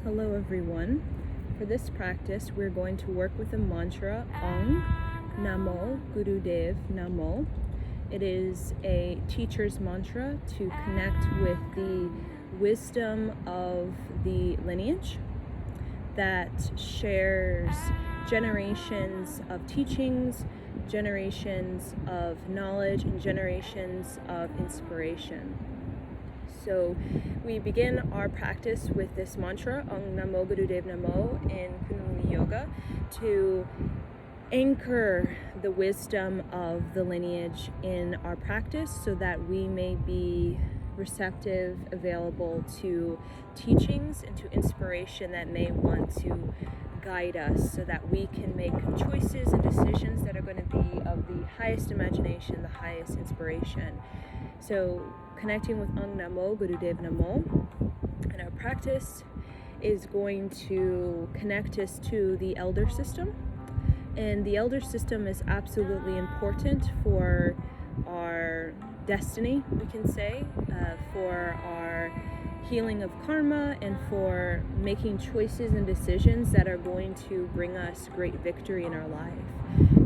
Hello everyone. For this practice, we're going to work with the mantra Om Namo Gurudev Namo. It is a teacher's mantra to connect with the wisdom of the lineage that shares generations of teachings, generations of knowledge, and generations of inspiration. So we begin our practice with this mantra, Om Namo Gurudev Namo, in Kundalini Yoga, to anchor the wisdom of the lineage in our practice so that we may be receptive, available to teachings and to inspiration that may want to guide us so that we can make choices and decisions that are going to be of the highest imagination, the highest inspiration. So connecting with Om Namo Gurudev Namo, and our practice is going to connect us to the elder system. And the elder system is absolutely important for our destiny, we can say, for our healing of karma, and for making choices and decisions that are going to bring us great victory in our life.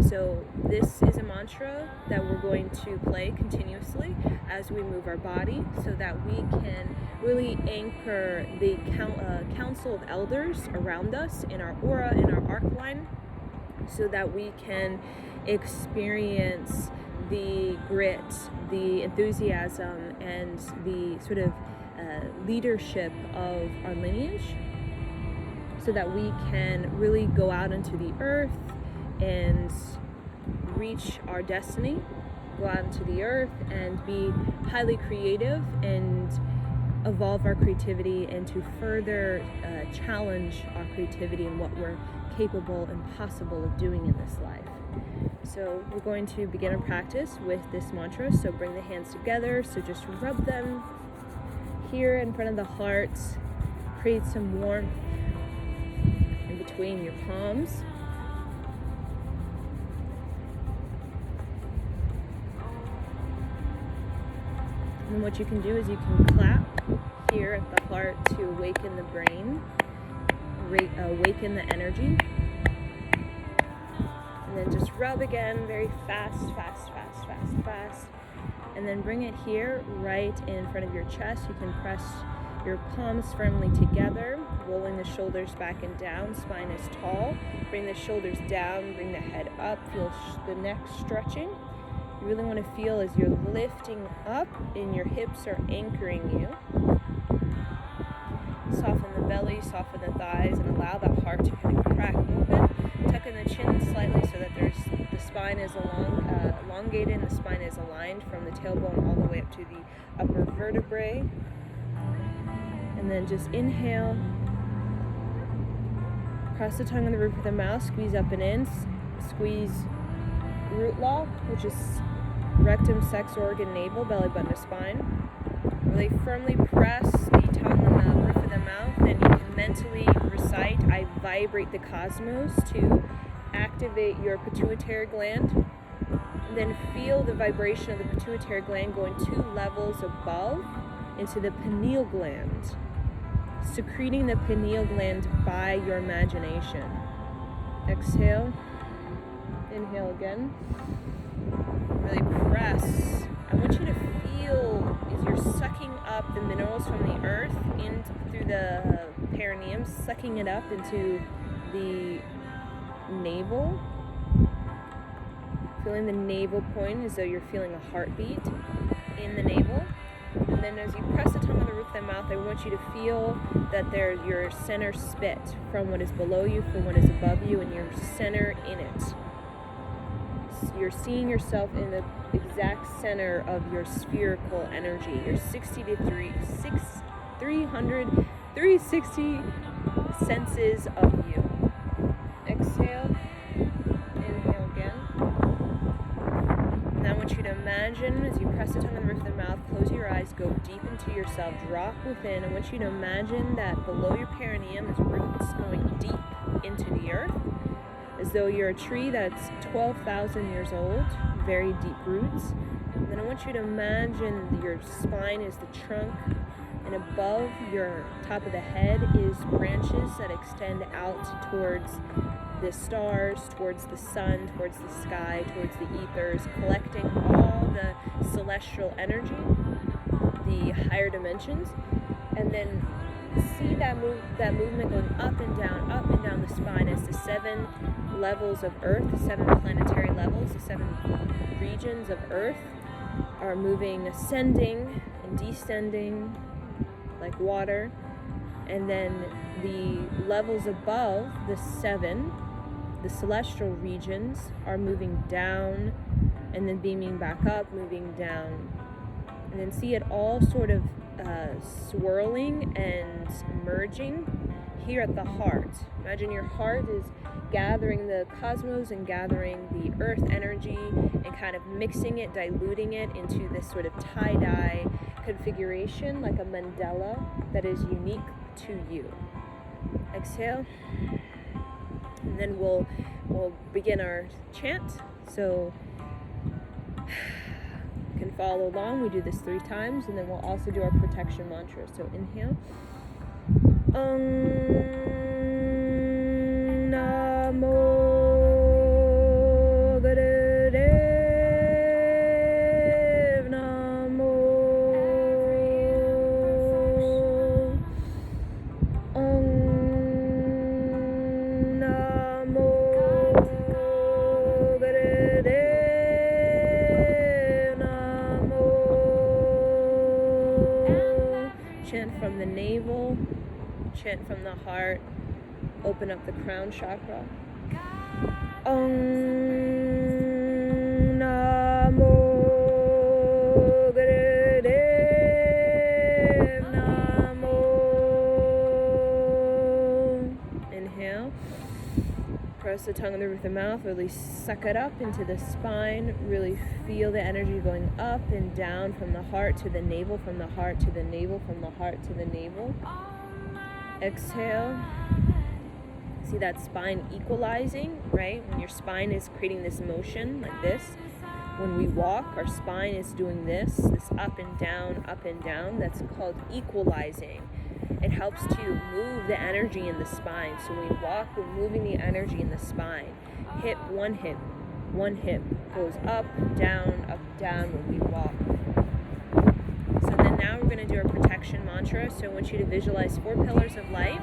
So this is a mantra that we're going to play continuously as we move our body so that we can really anchor the council of elders around us in our aura, in our arc line, so that we can experience the grit, the enthusiasm, and the sort of leadership of our lineage, so that we can really go out into the earth and reach our destiny, go out into the earth and be highly creative and evolve our creativity, and to further challenge our creativity and what we're capable and possible of doing in this life. So we're going to begin our practice with this mantra. So bring the hands together, so just rub them here in front of the heart, create some warmth in between your palms. And what you can do is you can clap here at the heart to awaken the brain, awaken the energy. And then just rub again, very fast. And then bring it here right in front of your chest. You can press your palms firmly together, rolling the shoulders back and down. Spine is tall. Bring the shoulders down, bring the head up. Feel the neck stretching. You really want to feel as you're lifting up and your hips are anchoring you. Soften the belly, soften the thighs, and allow that heart to kind of crack open. Tuck in the chin slightly so that the spine is elongated and the spine is aligned from the tailbone all the way up to the upper vertebrae. And then just inhale. Press the tongue on the roof of the mouth, squeeze up and in. Squeeze root lock, which is rectum, sex organ, navel, belly button to spine. Really firmly press the tongue on the roof of the mouth, and you can mentally recite, I vibrate the cosmos, to activate your pituitary gland. And then feel the vibration of the pituitary gland going 2 levels above into the pineal gland, secreting the pineal gland by your imagination. Exhale. Inhale again. Really press. I want you to feel as you're sucking up the minerals from the earth in through the perineum, sucking it up into the navel. Feeling the navel point as though you're feeling a heartbeat in the navel. And then as you press the tongue on the roof of the mouth, I want you to feel that there's your center spit from what is below you, from what is above you, and your center in it. You're seeing yourself in the exact center of your spherical energy, your 360 senses of you. Exhale. Inhale again. Now I want you to imagine, as you press the tongue on the roof of the mouth, close your eyes, go deep into yourself, drop within. I want you to imagine that below your perineum is roots going deep into the earth, as though you're a tree that's 12,000 years old, very deep roots. And then I want you to imagine your spine is the trunk, and and above your top of the head is branches that extend out towards the stars, towards the sun, towards the sky, towards the ethers, collecting all the celestial energy, the higher dimensions, and then see that movement going up and down the spine as the 7 levels of Earth, the 7 planetary levels, the 7 regions of Earth are moving, ascending and descending like water, and then the levels above the 7, the celestial regions, are moving down and then beaming back up, moving down, and then see it all sort of swirling and merging here at the heart. Imagine your heart is gathering the cosmos and gathering the earth energy and kind of mixing it, diluting it into this sort of tie-dye configuration, like a mandala that is unique to you. Exhale, and then we'll begin our chant. So you can follow along. We do this 3 times, and then we'll also do our protection mantra. So inhale. Namo from the navel, chant from the heart, open up the crown chakra. Om Namo Gurudev Namo. Inhale. Press the tongue on the roof of the mouth, really suck it up into the spine, really feel the energy going up and down from the heart to the navel, from the heart to the navel, from the heart to the navel. Exhale. See that spine equalizing, right? When your spine is creating this motion like this. When we walk, our spine is doing this up and down, that's called equalizing. It helps to move the energy in the spine. So when we walk, we're moving the energy in the spine. One hip goes up, down when we walk. So then now we're going to do our protection mantra. So I want you to visualize 4 pillars of light.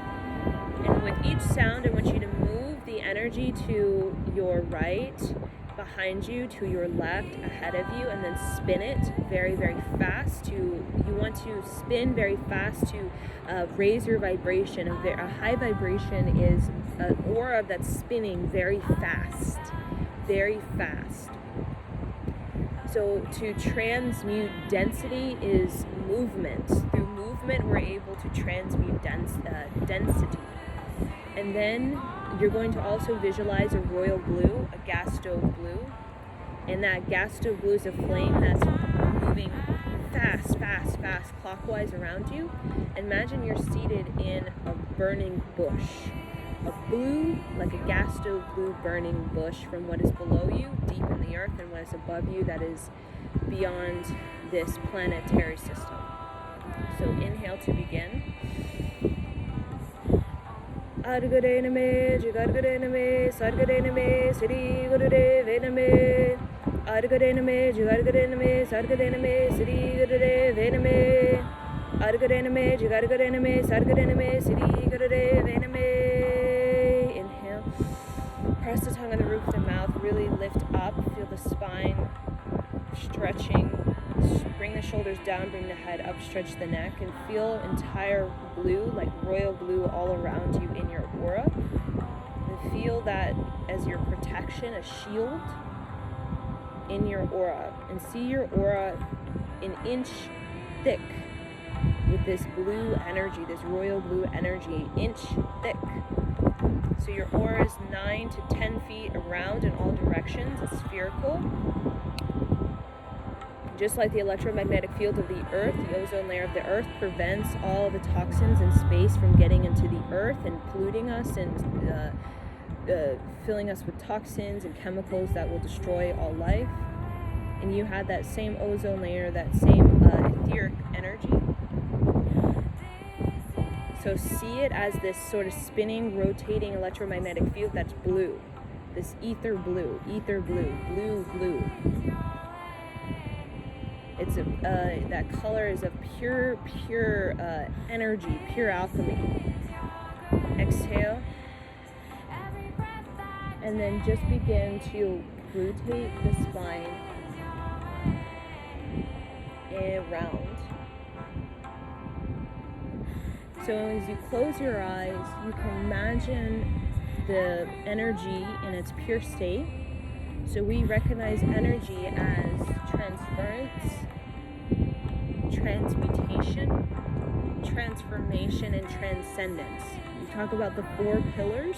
And with each sound, I want you to move the energy to your right, behind you, to your left, ahead of you, and then spin it very, very fast. You want to spin very fast to raise your vibration. A high vibration is an aura that's spinning very fast, very fast. So to transmute density is movement. Through movement, we're able to transmute density. And then you're going to also visualize a royal blue, a gas stove blue. And that gas stove blue is a flame that's moving fast, clockwise around you. Imagine you're seated in a burning bush. A blue, like a gas stove blue burning bush from what is below you, deep in the earth, and what is above you that is beyond this planetary system. So inhale to begin. Adgadename, Jigargadename, Sargadename, Sri Gurudevename. Adgadename, Jigargadename, Sargadename, Sri Gurudevename. Adgadename, Jigargadename, Sargadename, Sri Gurudevename. Inhale. Press the tongue on the roof of the mouth. Really lift up. Feel the spine stretching. Bring the shoulders down, bring the head up, stretch the neck, and feel entire blue, like royal blue, all around you in your aura. And feel that as your protection, a shield in your aura. And see your aura an inch thick with this blue energy, this royal blue energy, inch thick. So your aura is 9 to 10 feet around in all directions. It's spherical. Just like the electromagnetic field of the earth, the ozone layer of the earth prevents all the toxins in space from getting into the earth and polluting us and filling us with toxins and chemicals that will destroy all life. And you had that same ozone layer, that same etheric energy So see it as this sort of spinning, rotating electromagnetic field that's blue. This ether blue, blue, blue. It's that color is of pure energy, pure alchemy. Exhale. And then just begin to rotate the spine around. So as you close your eyes, you can imagine the energy in its pure state. So we recognize energy as transference, transmutation, transformation, and transcendence. We talk about the 4 pillars,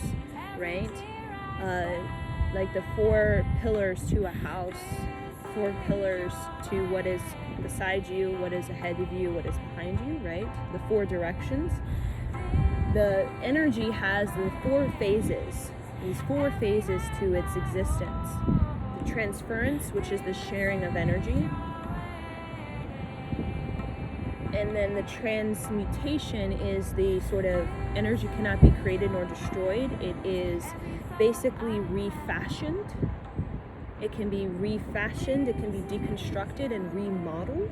right? Like the 4 pillars to a house, 4 pillars to what is beside you, what is ahead of you, what is behind you, right? The 4 directions. The energy has the 4 phases, these 4 phases to its existence. The transference, which is the sharing of energy. And then the transmutation is the sort of energy cannot be created nor destroyed. It is basically refashioned. It can be refashioned, it can be deconstructed and remodeled.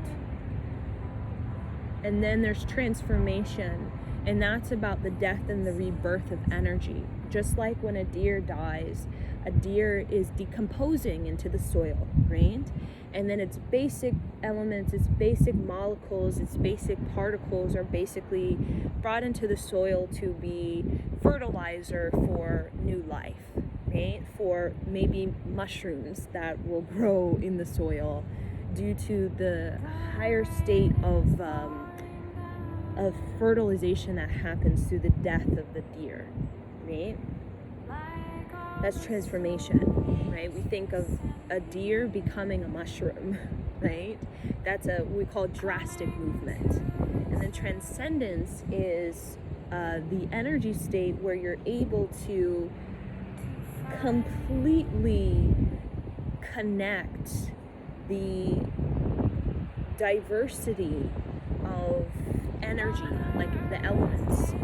And then there's transformation, and that's about the death and the rebirth of energy. Just like when a deer dies, a deer is decomposing into the soil, right? And then its basic elements, its basic molecules, its basic particles are basically brought into the soil to be fertilizer for new life, right? For maybe mushrooms that will grow in the soil due to the higher state of fertilization that happens through the death of the deer, right? That's transformation, right? We think of a deer becoming a mushroom, right? That's what we call drastic movement. And then transcendence is the energy state where you're able to completely connect the diversity of energy, like the elements,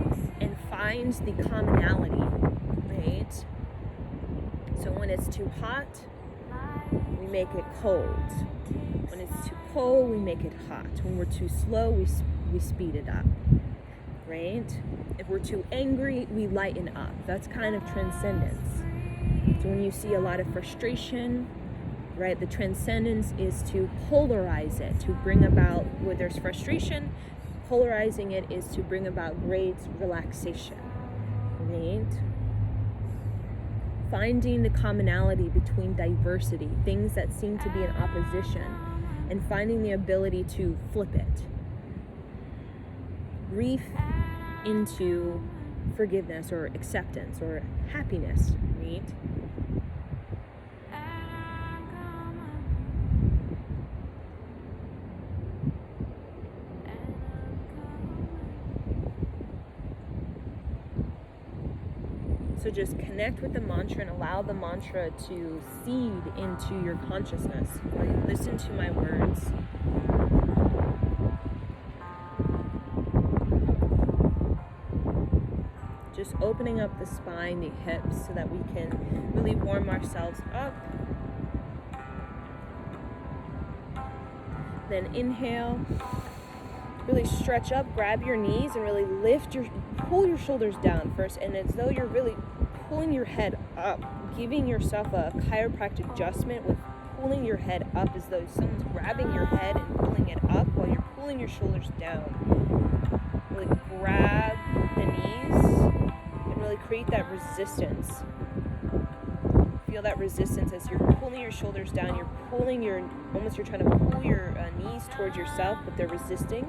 and finds the commonality, right? So when it's too hot, we make it cold. When it's too cold, we make it hot. When we're too slow, we speed it up, right? If we're too angry, we lighten up. That's kind of transcendence. So when you see a lot of frustration, right, the transcendence is to polarize it, to bring about, where there's frustration, polarizing it is to bring about great relaxation, right? Finding the commonality between diversity, things that seem to be in opposition, and finding the ability to flip it. Grief into forgiveness or acceptance or happiness, right? So just connect with the mantra and allow the mantra to seed into your consciousness. Like, listen to my words. Just opening up the spine, the hips, so that we can really warm ourselves up. Then inhale. Really stretch up, grab your knees, and really pull your shoulders down first, and as though you're really pulling your head up, giving yourself a chiropractic adjustment with pulling your head up, as though someone's grabbing your head and pulling it up while you're pulling your shoulders down. Really grab the knees and really create that resistance. Feel that resistance as you're pulling your shoulders down. You're trying to pull your knees towards yourself, but they're resisting.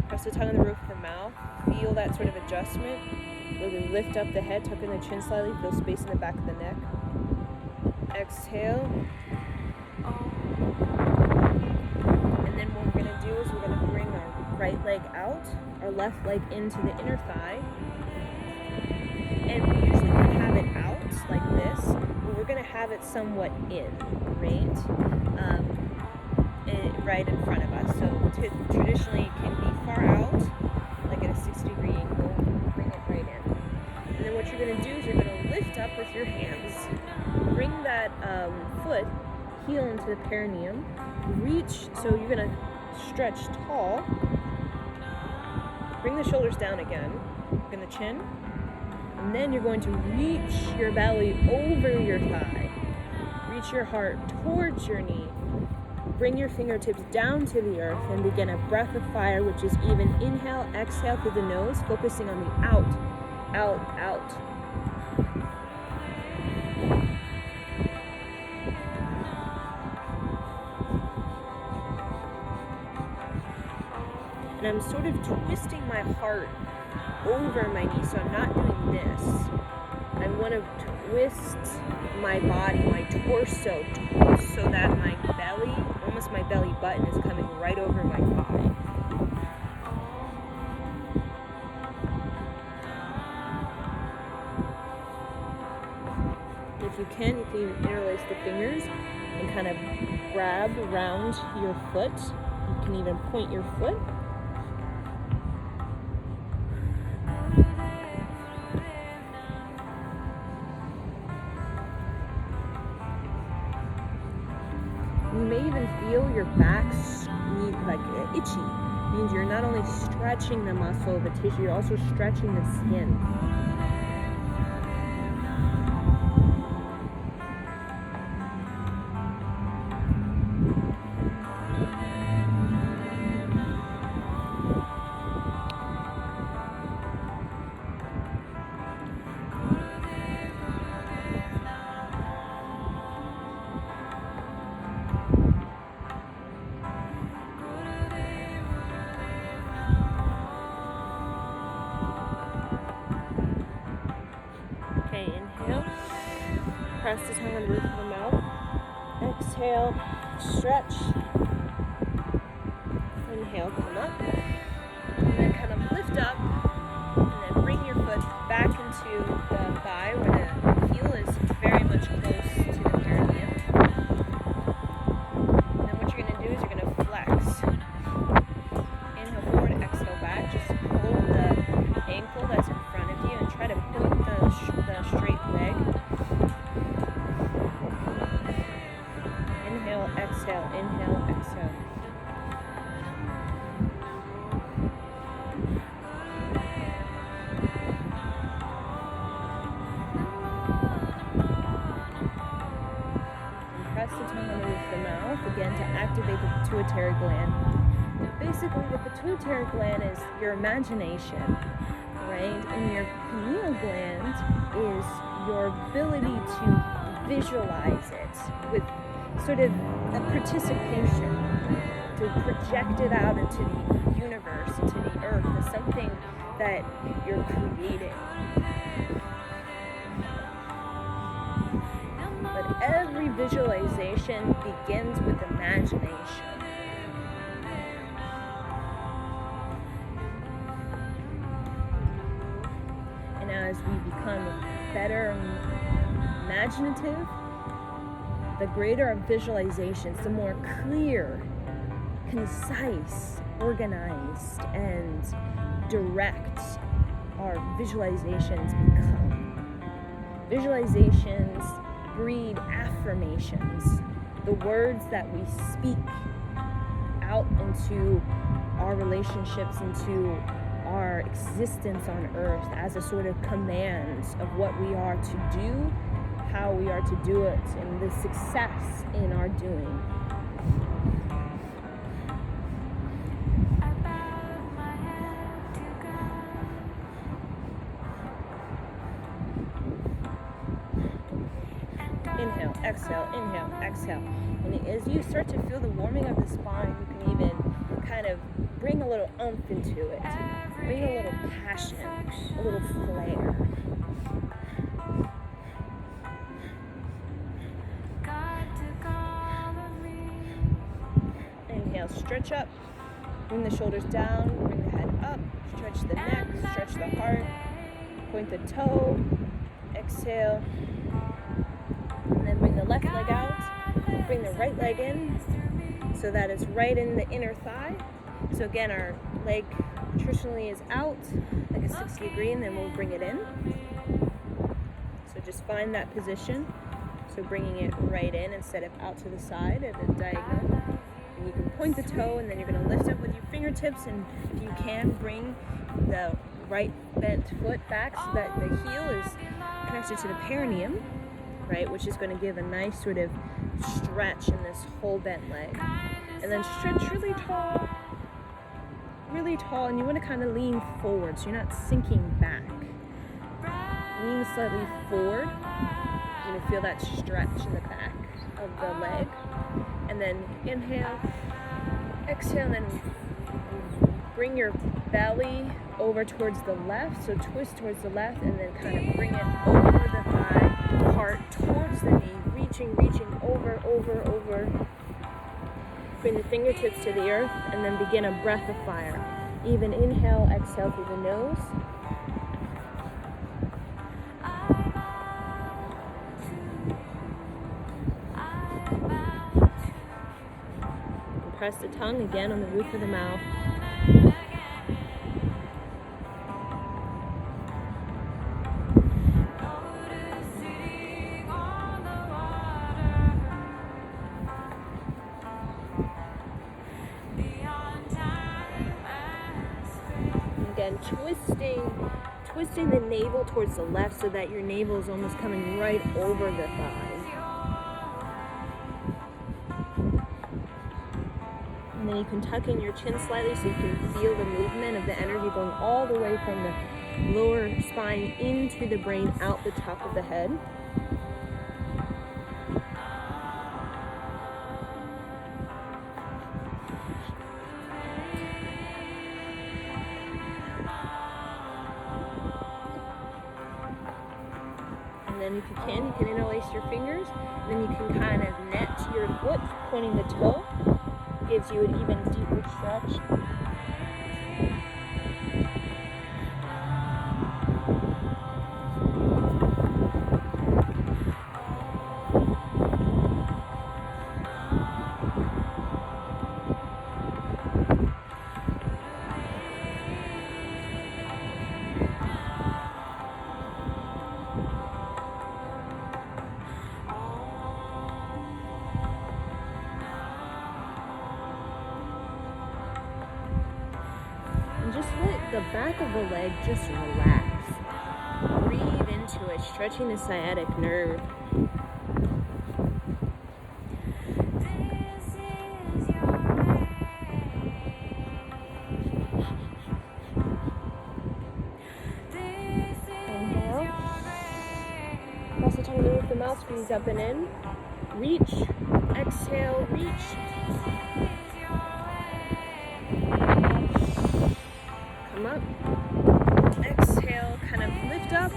Press the tongue on the roof of the mouth. Feel that sort of adjustment. Really lift up the head, tuck in the chin slightly. Feel space in the back of the neck. Exhale. And then what we're going to do is we're going to bring our right leg out, our left leg into the inner thigh. And we usually can have it out like this, but we're going to have it somewhat in, right? Right in front of us. So traditionally it can be far out, like at a 6-degree your hands. Bring that foot, heel into the perineum. Reach, so you're going to stretch tall. Bring the shoulders down again. Bring the chin. And then you're going to reach your belly over your thigh. Reach your heart towards your knee. Bring your fingertips down to the earth and begin a breath of fire, which is even. Inhale, exhale through the nose, focusing on the out, out, out. And I'm sort of twisting my heart over my knee, so I'm not doing this. I want to twist my body, my torso, so that my belly, almost my belly button, is coming right over my thigh. If you can interlace the fingers and kind of grab around your foot. You can even point your foot. You may even feel your back like itchy. It means you're not only stretching the muscle of the tissue, you're also stretching the skin. Press the tongue on the roof of the mouth. Exhale, stretch. Inhale, come up. And then kind of lift up. And then bring your foot back into the thigh where the heel is very much close to the perineum. And then what you're going to do is you're going to flex. Inhale forward, exhale back. Just hold the ankle that's in front of you and try to point the straight leg. Exhale, inhale, exhale. And press the tongue on the roof of the mouth again to activate the pituitary gland. And basically, the pituitary gland is your imagination, right? And your pineal gland is your ability to visualize it with sort of a participation, to project it out into the universe, into the earth, as something that you're creating. But every visualization begins with imagination. And as we become better imaginative, the greater our visualizations, the more clear, concise, organized, and direct our visualizations become. Visualizations breed affirmations, the words that we speak out into our relationships, into our existence on earth as a sort of command of what we are to do, how we are to do it, and the success in our doing. Inhale, exhale, inhale, exhale. And as you start to feel the warming of the spine, you can even kind of bring a little oomph into it. Bring a little passion, a little flair. Inhale, stretch up, bring the shoulders down, bring the head up, stretch the neck, stretch the heart, point the toe, exhale, and then bring the left leg out, bring the right leg in, so that it's right in the inner thigh. So again, our leg traditionally is out, like a 60 degree, and then we'll bring it in. So just find that position. So bringing it right in instead of out to the side at a diagonal. And you can point the toe, and then you're going to lift up with your fingertips, and if you can, bring the right bent foot back so that the heel is connected to the perineum, right, which is going to give a nice sort of stretch in this whole bent leg. And then stretch really tall, and you want to kind of lean forward so you're not sinking back. Lean slightly forward. You're going to feel that stretch in the back of the leg. And then inhale, exhale, and then bring your belly over towards the left, so twist towards the left, and then kind of bring it over the thigh, heart towards the knee, reaching over. Bring the fingertips to the earth, and then begin a breath of fire. Even inhale, exhale through the nose. Press the tongue again on the roof of the mouth. Again, twisting the navel towards the left so that your navel is almost coming right over the thigh. And then you can tuck in your chin slightly so you can feel the movement of the energy going all the way from the lower spine into the brain, out the top of the head. And then if you can interlace your fingers, and then you can kind of net your foot, pointing the toe. Gives you an even deeper stretch. And just let the back of the leg just relax. Breathe into it, stretching the sciatic nerve. Inhale. Press the tongue underneath the mouth, squeeze up and in. Reach. Exhale, reach. Come up. Exhale, kind of lift up.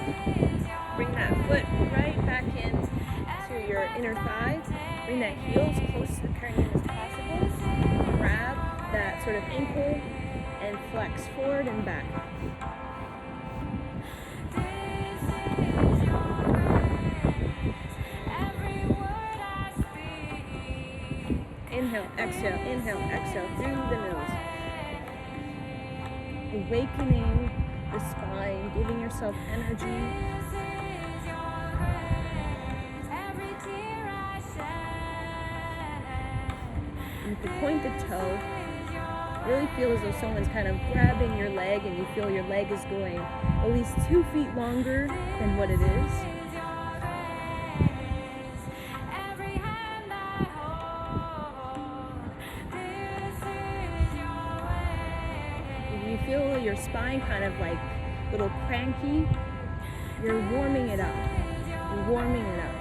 Bring that foot right back in to your inner thigh. Bring that heel as close to the perineum as possible. Grab that sort of ankle and flex forward and back. Inhale, exhale through the nose. Awakening the spine, giving yourself energy. You can point the toe. Really feel as though someone's kind of grabbing your leg and you feel your leg is going at least 2 feet longer than what it is. You feel your spine kind of like a little cranky. You're warming it up. You're warming it up.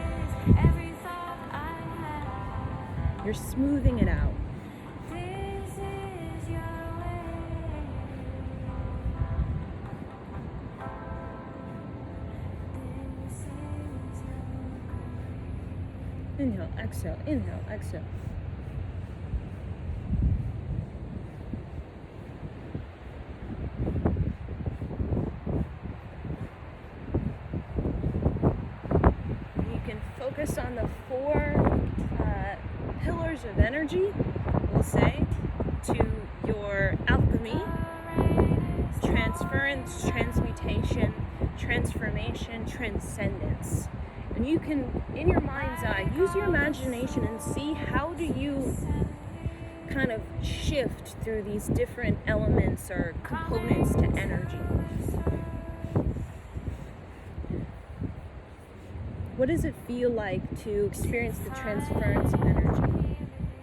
You're smoothing it out. Inhale, exhale, inhale, exhale. You can focus on the 4 pillars of energy, we'll say, to your alchemy, transference, transmutation, transformation, transcendence. And you can, in your mind's eye, use your imagination and see how do you kind of shift through these different elements or components to energy. What does it feel like to experience the transference of energy?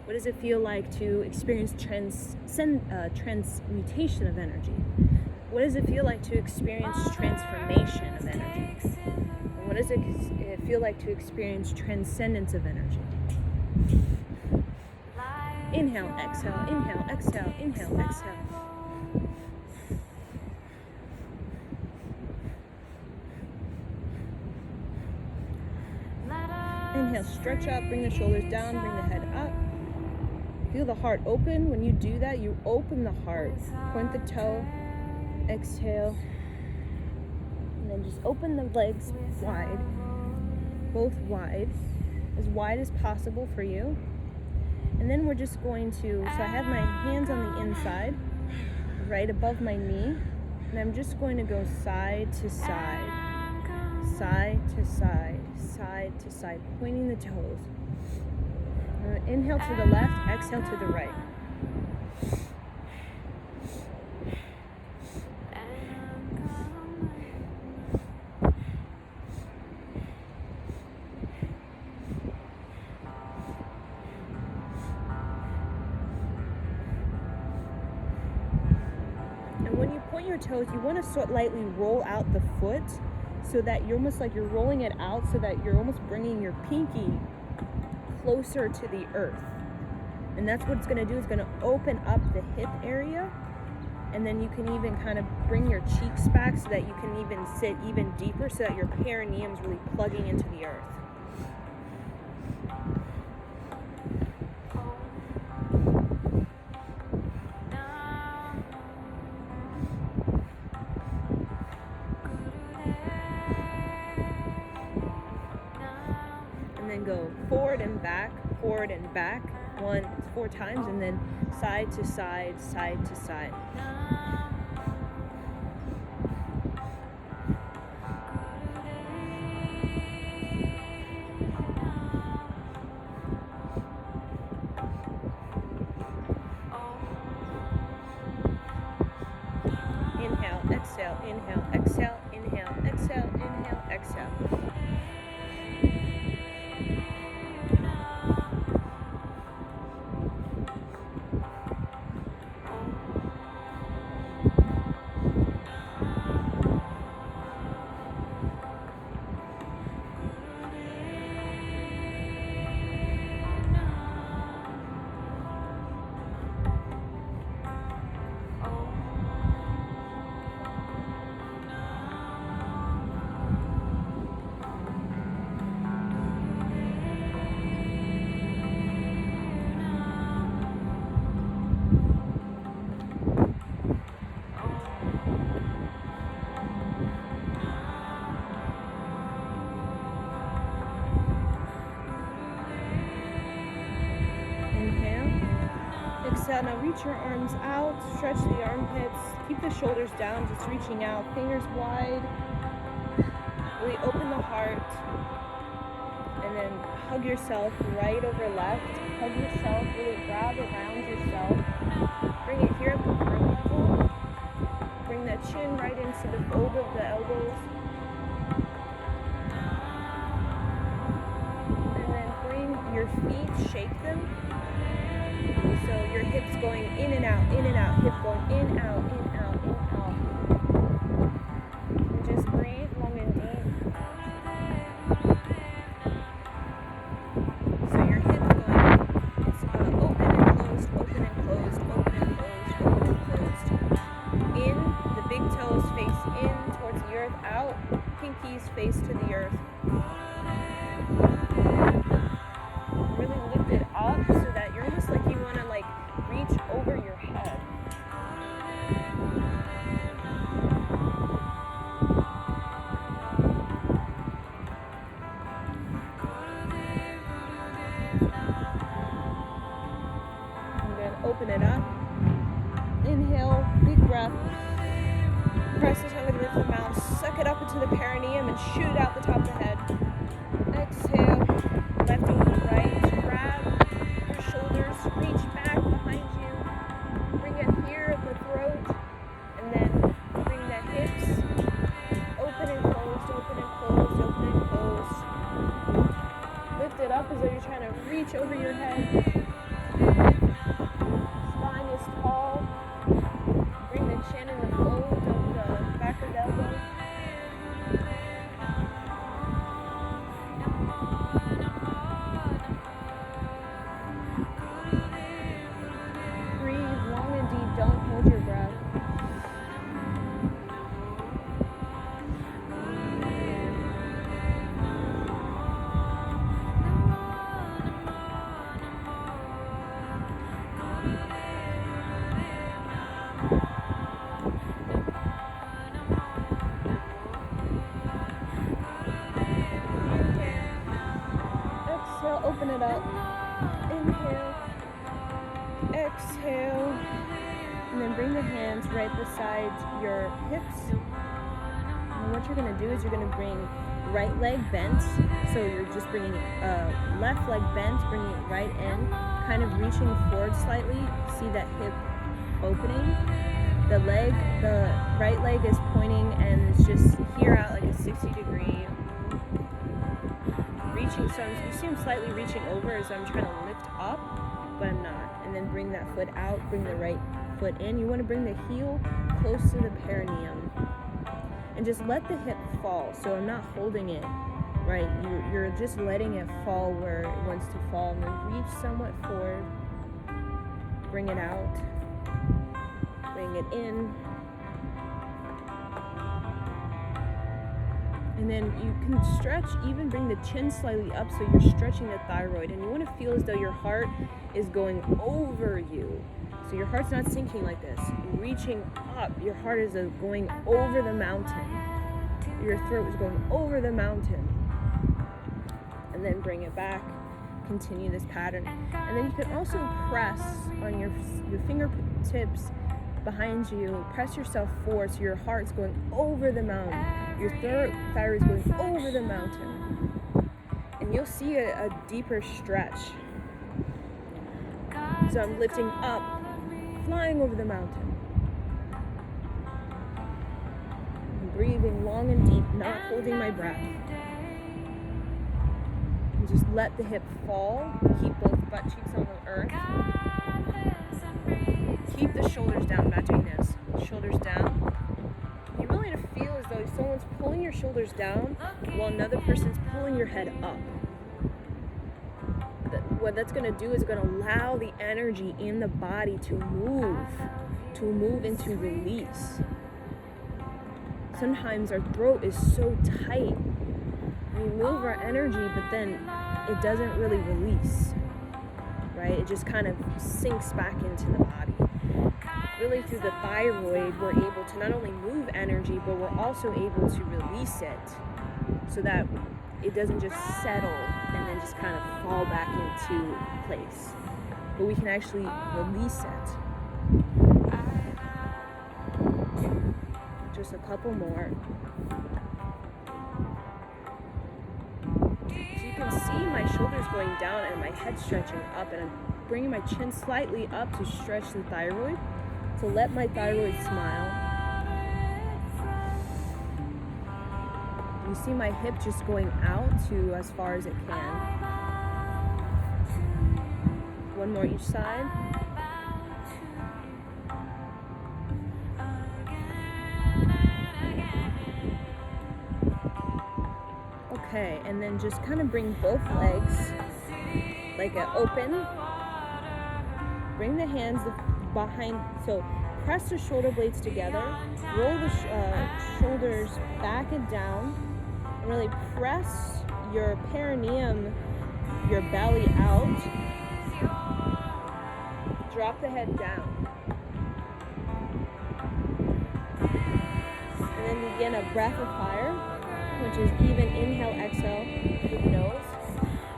What does it feel like to experience transmutation of energy? What does it feel like to experience transformation of energy? And what does it feel like to experience transcendence of energy? Inhale, exhale, inhale, exhale, inhale, exhale. Inhale, stretch up, bring the shoulders down, bring the head up. Feel the heart open. When you do that, you open the heart. Point the toe, exhale, and then just open the legs wide, both wide as possible for you. And then we're just going to, so I have my hands on the inside, right above my knee, and I'm just going to go side to side, side to side, side to side, pointing the toes. Inhale to the left, exhale to the right. And when you point your toes, you want to sort lightly roll out the foot so that you're almost like you're rolling it out so that you're almost bringing your pinky closer to the earth. And that's what it's going to do. It's going to open up the hip area, and then you can even kind of bring your cheeks back so that you can even sit even deeper so that your perineum is really plugging into the earth. Go forward and back, 4 times, and then side to side, side to side. Inhale, exhale, inhale, exhale, inhale, exhale, inhale, exhale. Exhale, now reach your arms out, stretch the armpits, keep the shoulders down, just reaching out, fingers wide. Really open the heart, and then hug yourself right over left. Hug yourself, really grab around yourself. Bring it here at the throat level. Bring that chin right into the fold of the elbows. And then bring your feet, shake them. So your hips going in and out, hip going in, out, in, out, in, out. And just breathe long and deep. So your hips going, it's open and closed, open and closed, open and closed, open and closed. In, the big toes face in towards the earth, out, pinkies face to the earth. Really lift it up so that you're almost like you want to like reach over your head. And then open it up. Inhale, big breath. Press the tongue to the roof of the mouth. Suck it up into the perineum and shoot it out the top of the head. Exhale. Left over right. Grab your shoulders. Reach back behind you. Bring it here at the throat. And then bring the hips. Open and closed. Open and closed. Open and closed. Lift it up as though you're trying to reach over your head. Spine is tall. Bring the chin in the fold of the back of the elbow. Breathe long and deep. Don't hold your breath. Exhale, open it up. Inhale. Exhale. And then bring the hands right beside your hips. And what you're going to do is you're going to bring right leg bent. So you're just bringing left leg bent, bringing it right in, kind of reaching forward slightly. See that hip opening? The right leg is pointing and it's just here out like a 60-degree. Reaching, so you see I'm slightly reaching over as I'm trying to lift up, but I'm not. And then bring that foot out, bring the right foot in. You want to bring the heel close to the perineum. And just let the hip fall. So I'm not holding it, right? You're just letting it fall where it wants to fall. And then reach somewhat forward. Bring it out. Bring it in. And then you can stretch, even bring the chin slightly up so you're stretching the thyroid. And you want to feel as though your heart is going over you. So your heart's not sinking like this. Reaching up, your heart is going over the mountain. Your throat is going over the mountain. And then bring it back. Continue this pattern. And then you can also press on your fingertips behind you. Press yourself forward so your heart's going over the mountain. Your thyroid is going over the mountain. And you'll see a deeper stretch. So I'm lifting up, flying over the mountain. I'm breathing long and deep, not holding my breath. And just let the hip fall. Keep both butt cheeks on the earth. Keep the shoulders down, not doing this. Shoulders down. You really need to feel as though someone's pulling your shoulders down while another person's pulling your head up. What that's going to do is going to allow the energy in the body to move into release. Sometimes our throat is so tight. We move our energy, but then it doesn't really release, right? It just kind of sinks back into the body. Really, through the thyroid, we're able to not only move energy, but we're also able to release it so that it doesn't just settle and then just kind of fall back into place. But we can actually release it. Just a couple more. So you can see my shoulders going down and my head stretching up, and I'm bringing my chin slightly up to stretch the thyroid. So let my thyroid smile. You see my hip just going out to as far as it can. One more each side. Okay, and then just kind of bring both legs like an open. Bring the hands behind, so press the shoulder blades together, roll the shoulders back and down, and really press your perineum, your belly out. Drop the head down. And then begin a breath of fire, which is even inhale, exhale through the nose.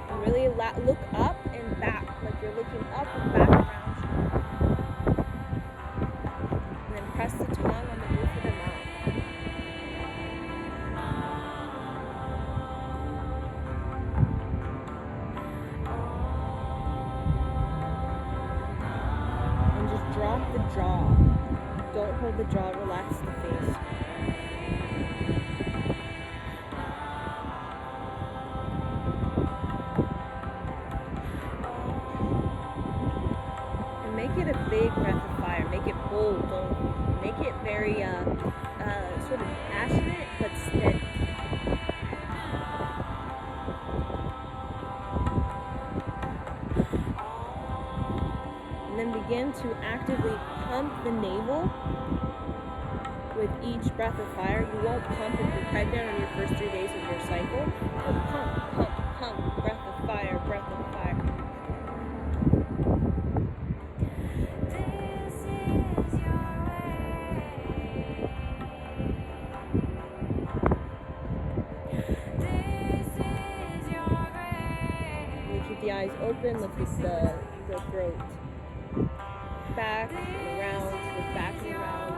And really look up and back, like you're looking up and back around you. And then press the tongue on the roof of the mouth. settle the jaw, relax the face. And make it a big breath of fire. Make it bold. Don't make it very sort of passionate but steady. And then begin to actively pump the navel with each breath of fire. You won't pump if you're pregnant on your first 3 days of your cycle. But pump, pump, pump, breath of fire, breath of fire. You keep the eyes open, lift the throat back and around, look back and around.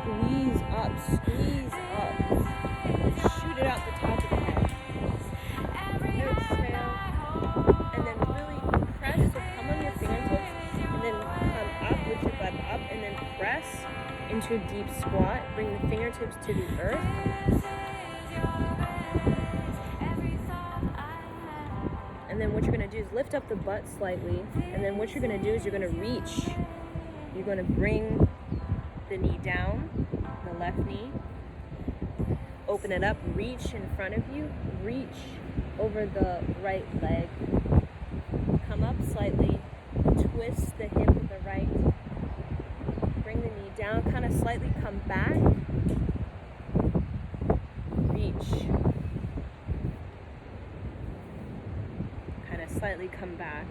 Squeeze up. Shoot it out the top of the head. Exhale. And then really press. So come on your fingertips. And then come up with your butt up. And then press into a deep squat. Bring the fingertips to the earth. And then what you're going to do is lift up the butt slightly. And then what you're going to do is you're going to reach. You're going to bring the knee down. The left knee, open it up, reach in front of you, reach over the right leg, come up slightly, twist the hip with the right, bring the knee down, kind of slightly come back, reach, kind of slightly come back.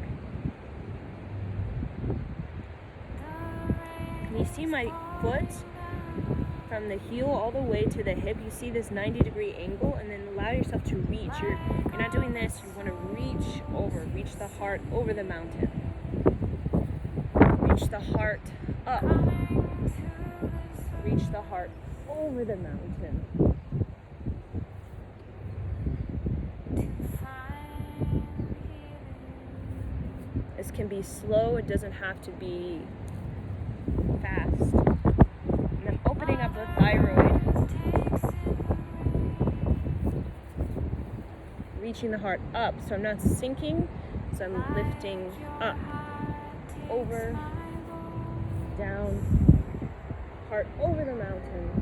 Can you see my foot? From the heel all the way to the hip, you see this 90-degree angle, and then allow yourself to reach. You're not doing this, you want to reach over, reach the heart over the mountain. Reach the heart up. Reach the heart over the mountain. This can be slow, it doesn't have to be fast. Opening up the thyroid, reaching the heart up, so I'm not sinking, so I'm lifting up, over, down, heart over the mountain.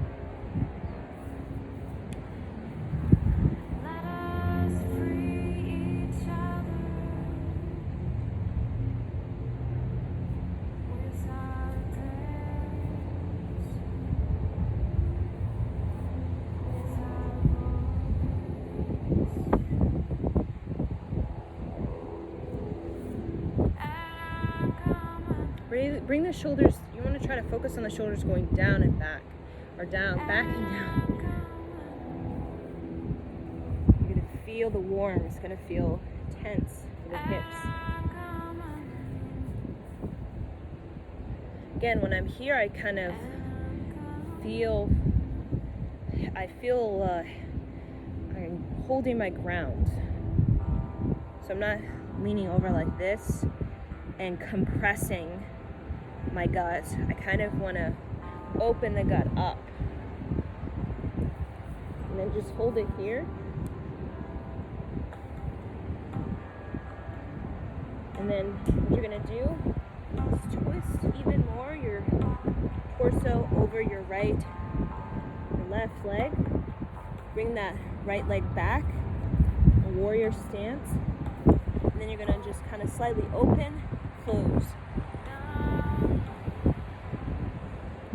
Bring the shoulders, you want to try to focus on the shoulders going down and back, or down, back and down. You're going to feel the warm, it's going to feel tense in the hips. Again, when I'm here, I kind of feel I'm holding my ground. So I'm not leaning over like this and compressing my gut. I kind of want to open the gut up. And then just hold it here. And then what you're going to do is twist even more your torso over your left leg. Bring that right leg back, a warrior stance. And then you're going to just kind of slightly open, close.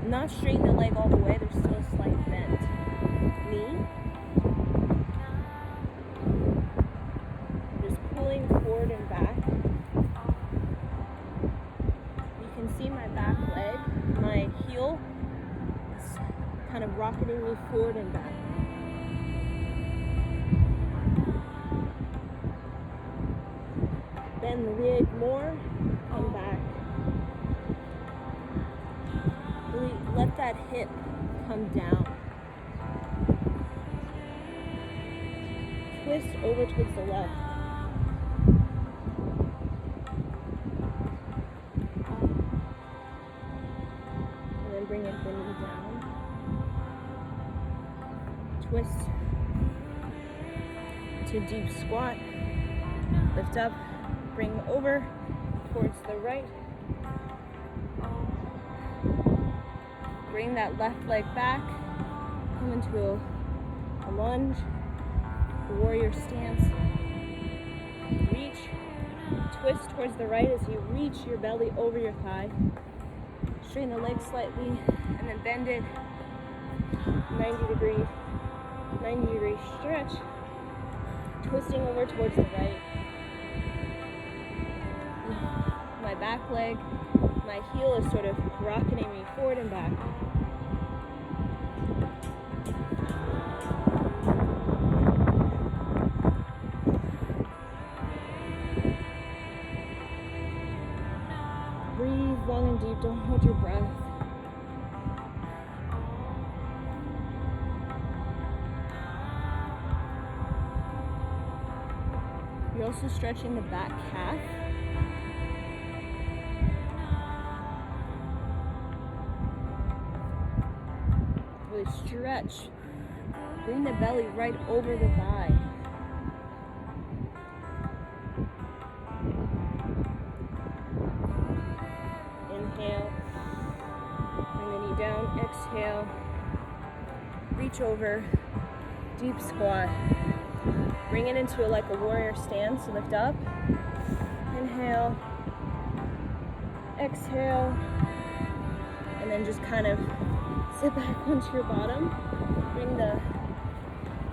Not straighten the leg all the way, there's still a slight bend. Knee. Just pulling forward and back. You can see my back leg, my heel is kind of rocketing me forward and back. Bend the leg more, come back. Really let that hip come down. Twist over towards the left. And then bring it the knee down. Twist to deep squat. Lift up. Bring over towards the right. Bring that left leg back. Come into a lunge, warrior stance. Reach, twist towards the right as you reach your belly over your thigh. Straighten the leg slightly and then bend it 90 degree stretch. Twisting over towards the right. My back leg, my heel is sort of rocketing me forward and back. Breathe long and deep, don't hold your breath. You're also stretching the back calf. Stretch. Bring the belly right over the thigh. Inhale. Bring the knee down. Exhale. Reach over. Deep squat. Bring it into like a warrior stance. Lift up. Inhale. Exhale. And then just kind of sit back onto your bottom. Bring the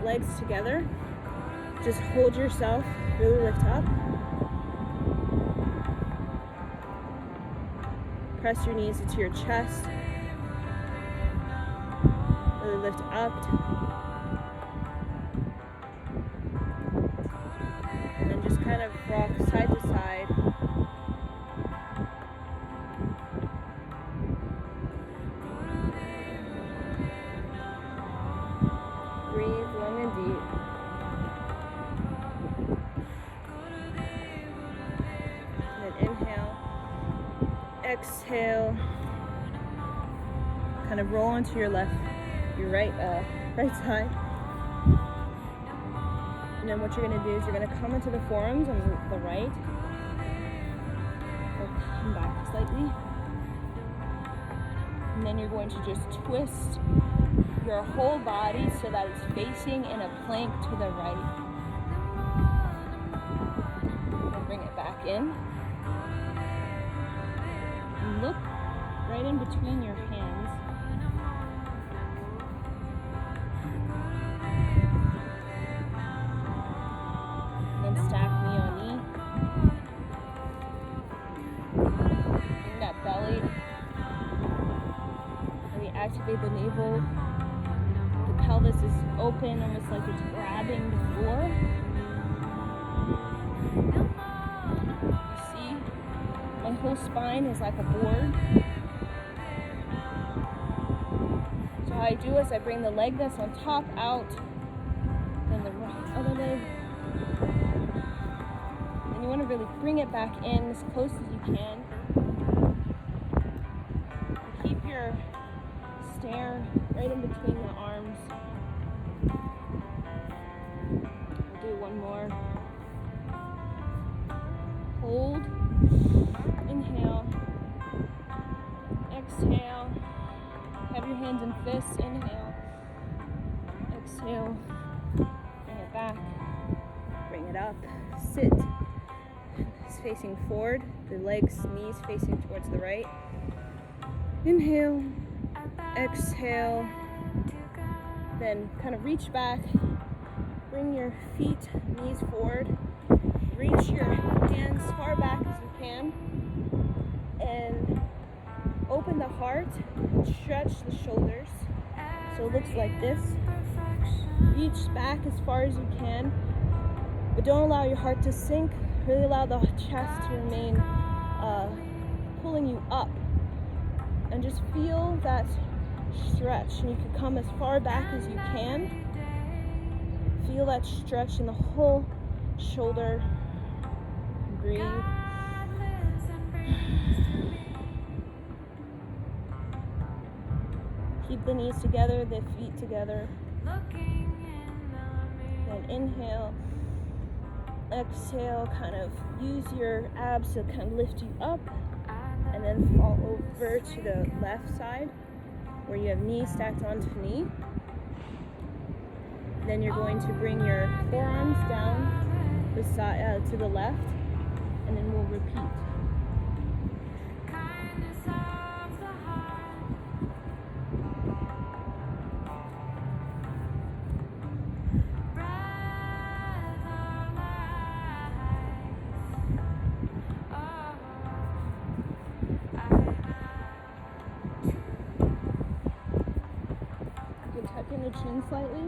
legs together. Just hold yourself. Really lift up. Press your knees into your chest. Really lift up. And then just kind of rock side to side. Exhale, kind of roll onto your right side. And then what you're going to do is you're going to come into the forearms on the right. Or come back slightly. And then you're going to just twist your whole body so that it's facing in a plank to the right. And bring it back in. Look right in between your hands. And then stack knee on knee. Bring that belly. Really activate the navel. The pelvis is open, almost like it's grabbing the floor. My whole spine is like a board. So how I do is I bring the leg that's on top out, then the other leg. And you want to really bring it back in as close as you can. Keep your stare right in between the arms. We'll do one more. Hold. Inhale, exhale, have your hands in fists, inhale, exhale, bring it back, bring it up, sit, facing forward, the legs, knees facing towards the right. Inhale, exhale, then kind of reach back, bring your feet, knees forward, reach your hands far back as you can, and open the heart, stretch the shoulders, so it looks like this. Reach back as far as you can, but don't allow your heart to sink. Really allow the chest to remain pulling you up, and just feel that stretch. And you can come as far back as you can. Feel that stretch in the whole shoulder. Breathe. Keep the knees together, the feet together. Then inhale, exhale, kind of use your abs to kind of lift you up, and then fall over to the left side where you have knee stacked onto knee. Then you're going to bring your forearms down to the left, and then we'll repeat. Tuck in the chin slightly.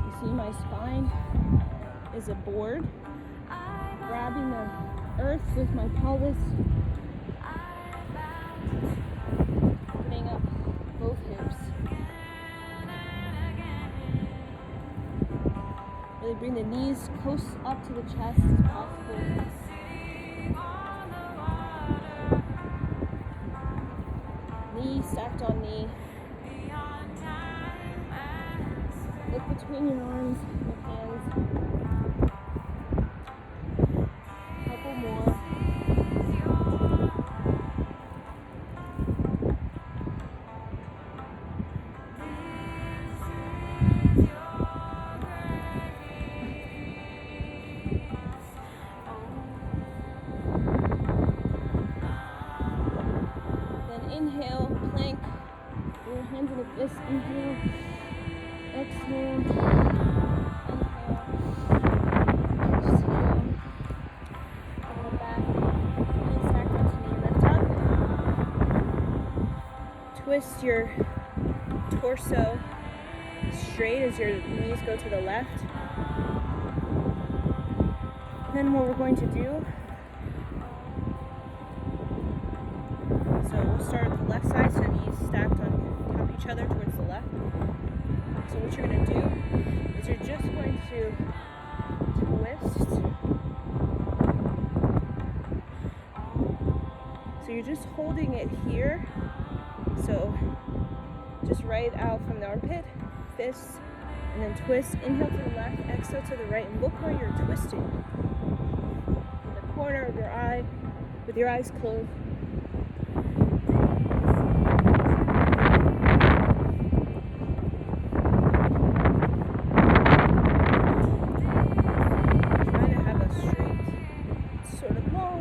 You see my spine is a board. Grabbing the earth with my pelvis. Putting up both hips. Really bring the knees close up to the chest as possible. Knee stacked on knee. Look between your arms, your hands. Couple more. Inhale, plank, your hands in a fist, inhale, exhale, inhale, exhale, go back, knees stacked onto knee, lift up, twist your torso straight as your knees go to the left. Then what we're going to do, start at the left side, so knees stacked on top of each other towards the left. So what you're going to do is you're just going to twist. So you're just holding it here. So just right out from the armpit, fists, and then twist. Inhale to the left, exhale to the right, and look where you're twisting. In the corner of your eye, with your eyes closed.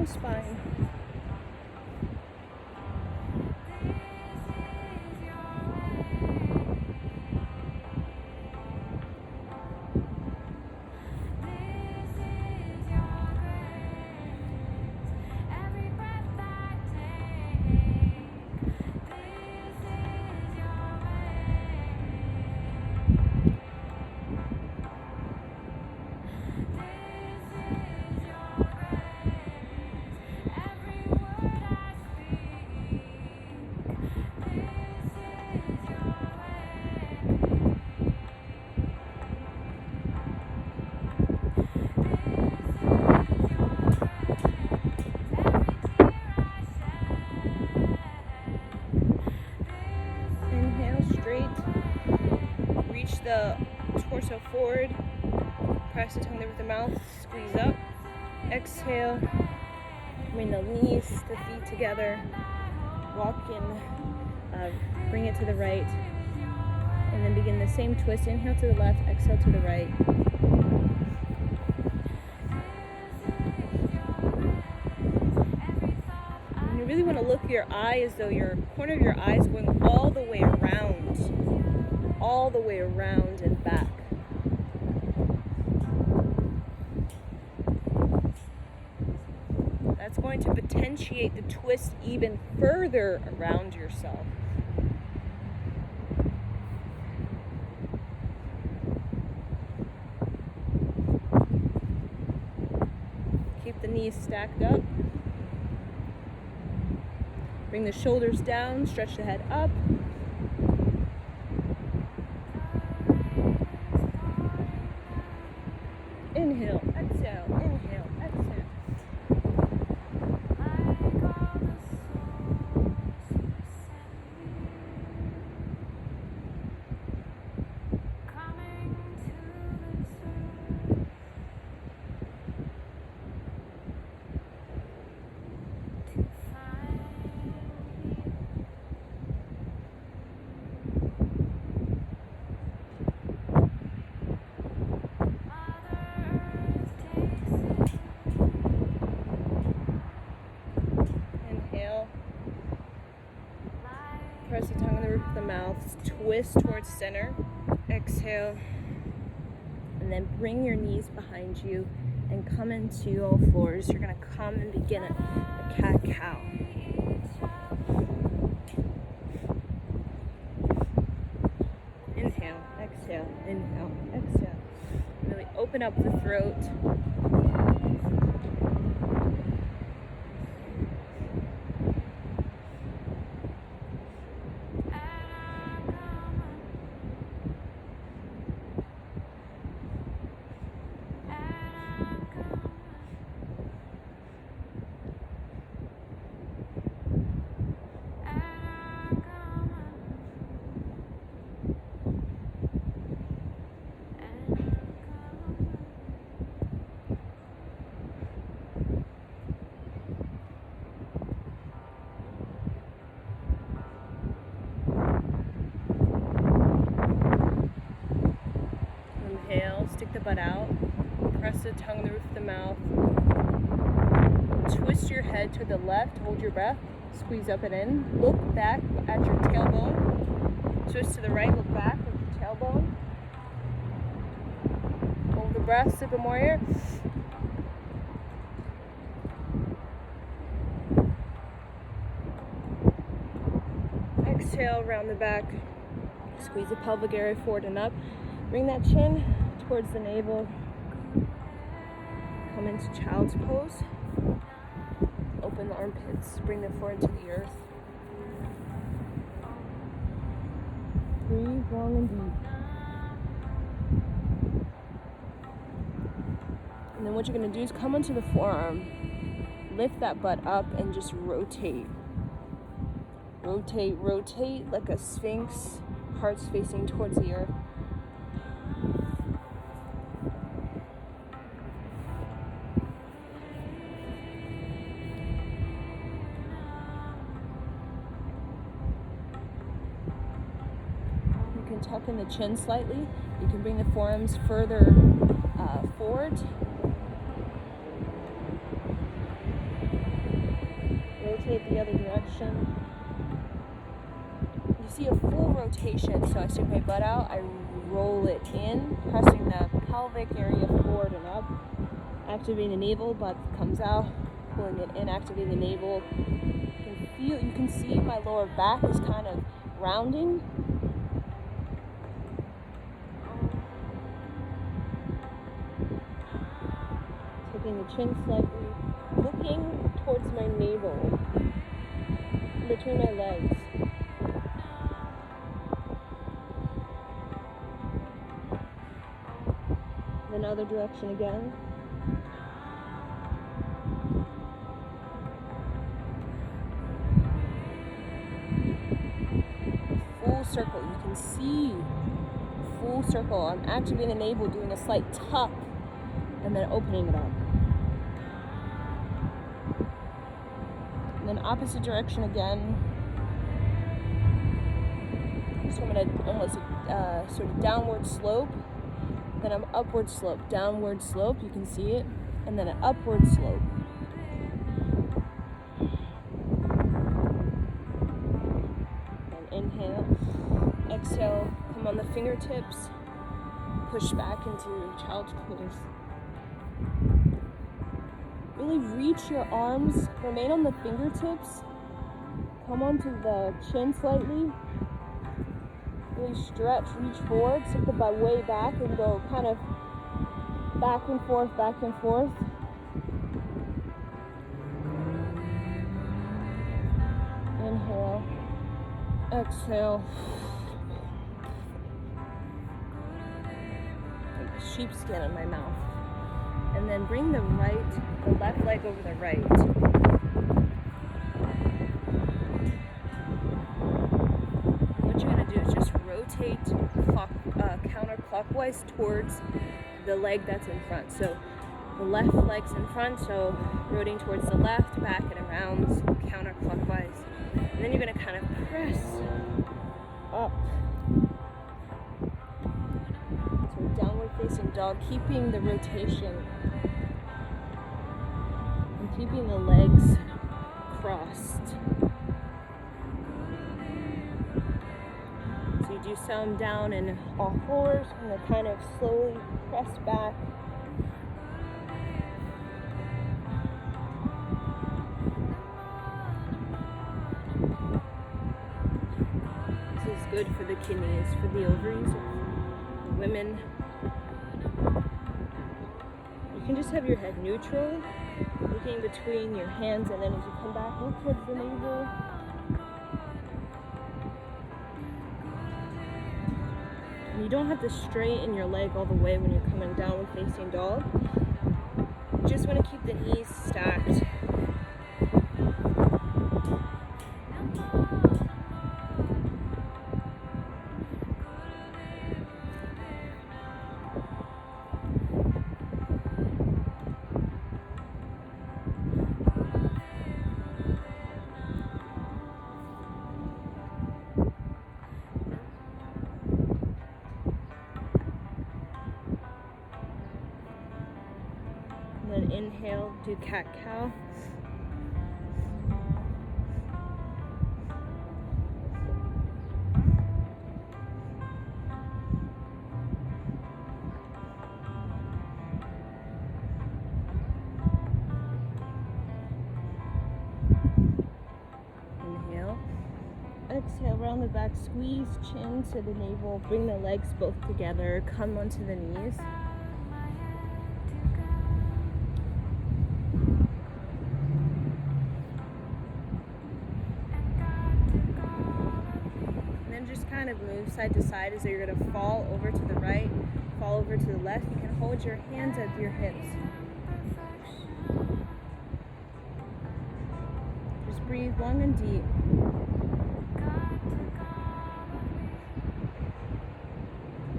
Spine. The torso forward, press the tongue there with the mouth, squeeze up, exhale, Bring the knees, the feet together. Walk in, bring it to the right. And then begin the same twist. Inhale to the left, exhale to the right. And you really want to look at your eye as though your corner of your eye is going all the way around and back. That's going to potentiate the twist even further around yourself. Keep the knees stacked up. Bring the shoulders down, stretch the head up. Inhale, exhale, inhale, exhale. Press the tongue on the roof of the mouth, twist towards center, exhale, and then bring your knees behind you and come into all fours. You're going to come and begin a cat-cow. Inhale, exhale, inhale, exhale. Really open up the throat. Stick the butt out, press the tongue on the roof of the mouth, twist your head to the left, hold your breath, squeeze up and in, look back at your tailbone, twist to the right, look back with your tailbone, hold the breath, Supine Warrior. Exhale, round the back, squeeze the pelvic area forward and up, bring that chin towards the navel, come into child's pose, open the armpits, bring the forehead to the earth, breathe long and deep, and then what you're going to do is come onto the forearm, lift that butt up and just rotate, like a sphinx, heart's facing towards the earth. Tuck in the chin slightly. You can bring the forearms further forward. Rotate the other direction. You see a full rotation, so I stick my butt out, I roll it in, pressing the pelvic area forward and up, activating the navel, butt comes out, pulling it in, activating the navel. You can see my lower back is kind of rounding. The chin slightly, looking towards my navel, between my legs. Then other direction again. Full circle, you can see full circle. I'm activating the navel, doing a slight tuck, and then opening it up. And then opposite direction again. So I'm going to almost sort of downward slope, then an upward slope, downward slope, you can see it, and then an upward slope. And inhale, exhale, come on the fingertips, push back into child's pose. Really reach your arms, remain on the fingertips, come onto the chin slightly. Really stretch, reach forward, sit the butt way back and go kind of back and forth, back and forth. Inhale, exhale. Sheepskin in my mouth. And then bring the left leg over the right. Rotate counterclockwise towards the leg that's in front. So the left leg's in front, so rotating towards the left, back and around counterclockwise. And then you're going to kind of press up. So downward facing dog, keeping the rotation and keeping the legs crossed. Do some down and all fours, and then kind of slowly press back. This is good for the kidneys, for the ovaries, for women. You can just have your head neutral, looking between your hands, and then as you come back, look towards the navel. You don't have to straighten your leg all the way when you're coming downward facing dog. You just want to keep the knees stacked. Then inhale, do cat-cow. Inhale. Exhale, round the back, squeeze chin to the navel, bring the legs both together, come onto the knees. Kind of move side to side as though you're going to fall over to the right, fall over to the left. You can hold your hands at your hips. Just breathe long and deep.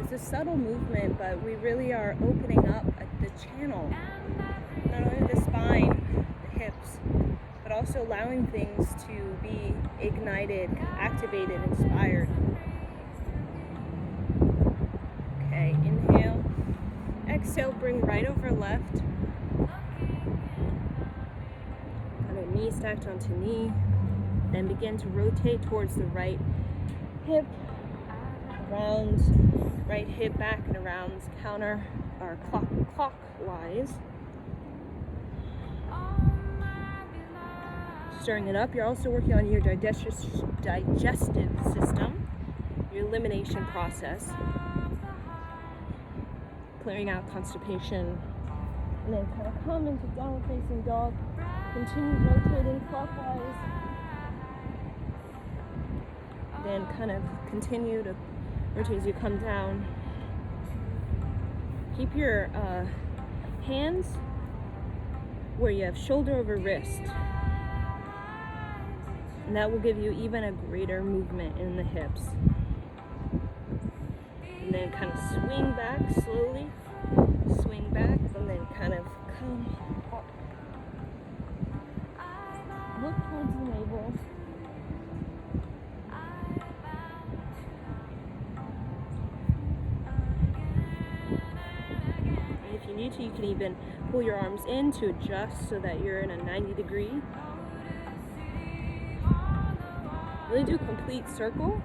It's a subtle movement, but we really are opening up the channel. Not only the spine, the hips, but also allowing things to be ignited, activated, inspired. Okay, inhale. Exhale, bring right over left. Kind of knee stacked onto knee. Then begin to rotate towards the right hip, around, right hip back and around counter or clockwise. Stirring it up. You're also working on your digestive system, your elimination process, clearing out constipation, and then kind of come into downward facing dog. Continue rotating clockwise. Then kind of continue to rotate as you come down. Keep your hands where you have shoulder over wrist. And that will give you even a greater movement in the hips. And then kind of swing back slowly, swing back, and then kind of come up. Look towards the need to, you can even pull your arms in to adjust so that you're in a 90 degree. Really do a complete circle.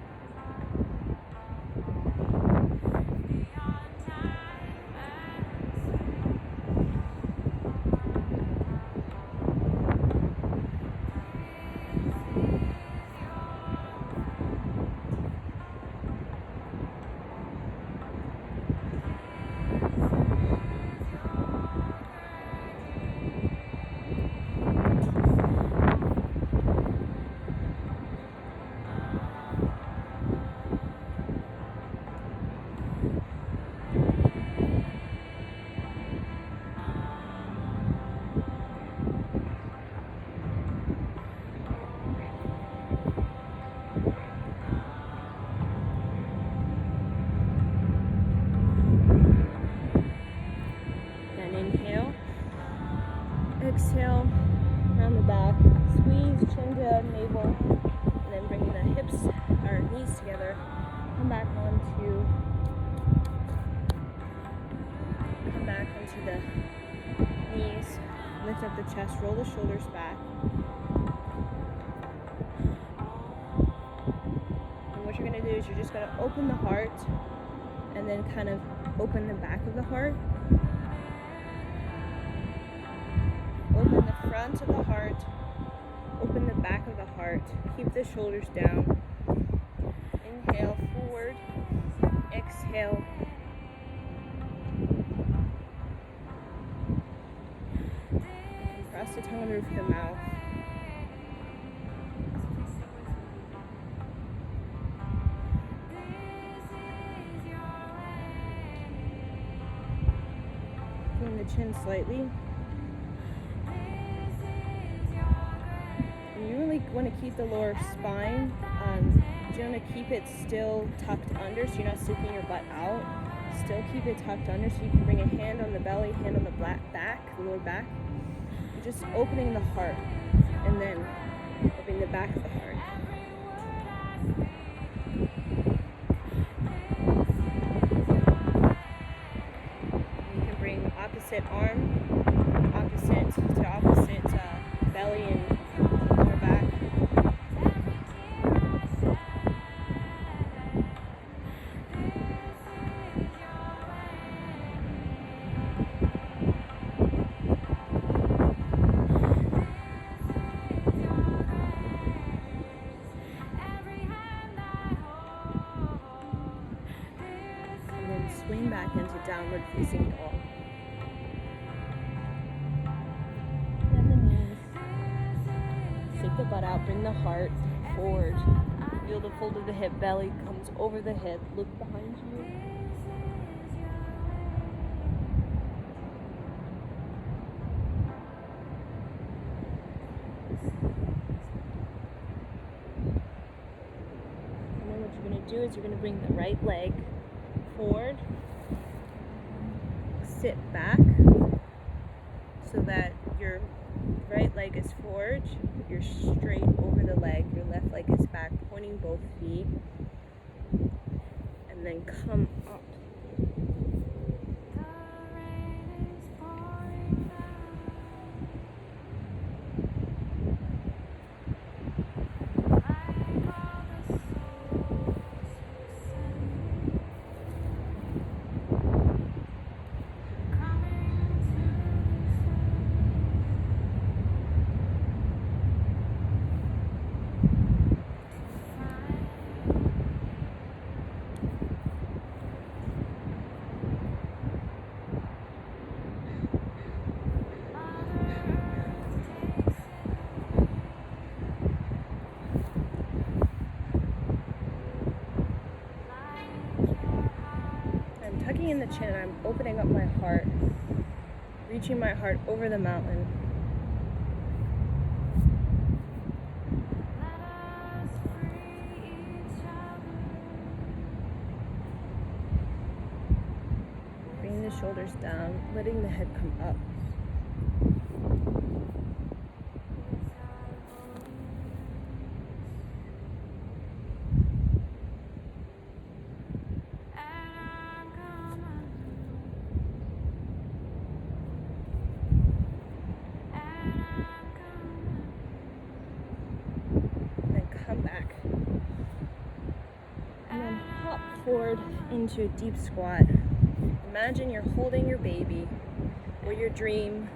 Exhale, round the back, squeeze chin to navel, and then bringing the hips or knees together. Come back onto the knees. Lift up the chest, roll the shoulders back. And what you're going to do is you're just going to open the heart and then kind of open the back of the heart. Open the front of the heart, open the back of the heart, keep the shoulders down. Inhale, forward, exhale. Press the tongue on the roof of the mouth. Bring the chin slightly. You really want to keep the lower spine. You want to keep it still tucked under so you're not sticking your butt out. Still keep it tucked under so you can bring a hand on the belly, hand on the back, the lower back. You're just opening the heart and then opening the back of the heart. You can bring opposite arm, opposite to opposite belly and lower back. And then swing back into downward facing dog. Take the butt out, bring the heart forward. Feel the fold of the hip, belly comes over the hip. Look behind you. And then what you're going to do is you're going to bring the right leg forward. Sit back so that your right leg is forward, you're straight over the leg, your left leg is back, pointing both feet, and then come up. In the chin, I'm opening up my heart, reaching my heart over the mountain. Bringing the shoulders down, letting the head come up. forward into a deep squat. Imagine you're holding your baby, or your dream,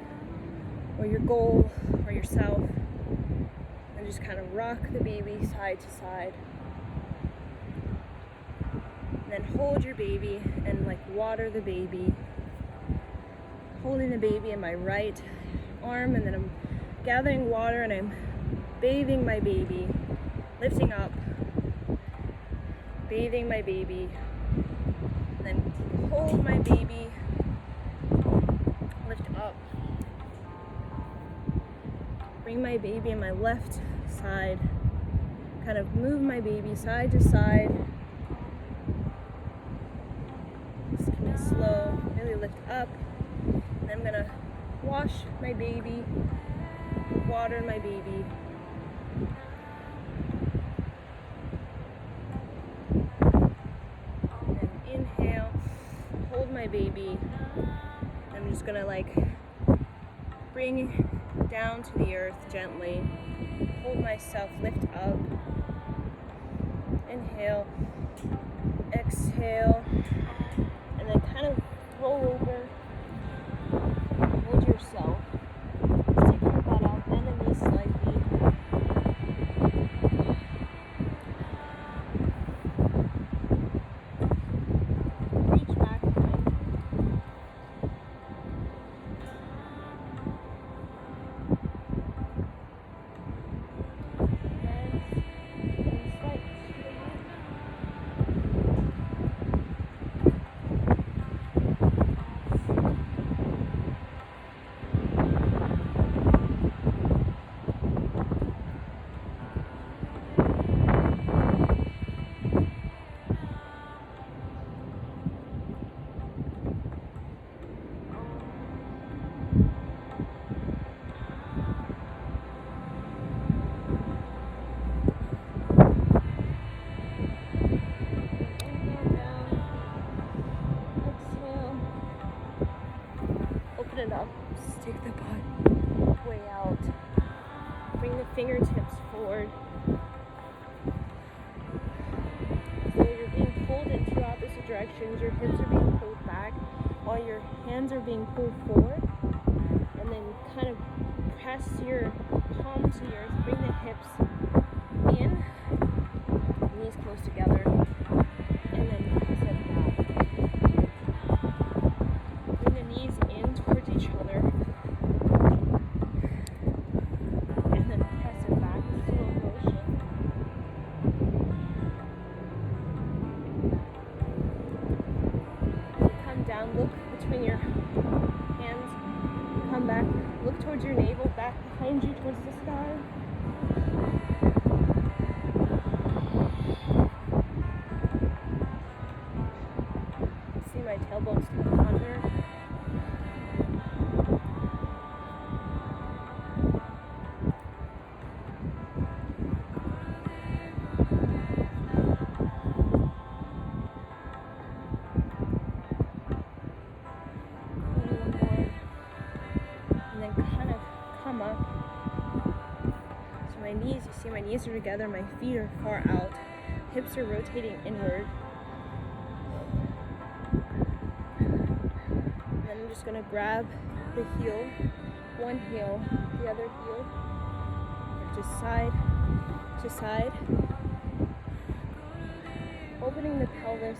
or your goal, or yourself, and just kind of rock the baby side to side. And then hold your baby and like water the baby. Holding the baby in my right arm, and then I'm gathering water and I'm bathing my baby, lifting up, bathing my baby, and then hold my baby, lift up, bring my baby in my left side, kind of move my baby side to side, just keep it slow, really lift up, and I'm gonna wash my baby, water my baby. And inhale, hold my baby. I'm just gonna like bring down to the earth gently, hold myself, lift up, inhale, exhale, and then kind of roll over, hold yourself, stick your butt out, bend the knees slightly. Reach back behind you. Open it up, stick the butt way out, bring the fingertips forward. So you're being pulled in two opposite directions, your hips are being pulled back while your hands are being pulled forward, and then kind of press your palm to the earth, bring the hips in, knees close together, and then press it back. Bring the knees in towards each other, and then press it back in slow motion. So come down, look between your hands, come back, look towards your navel, back behind you towards the sky. See my tailbones come under. And then kind of come up. So my knees, you see my knees are together, my feet are far out, hips are rotating inward. And then I'm just gonna grab the heel, one heel, the other heel, just side to side, opening the pelvis.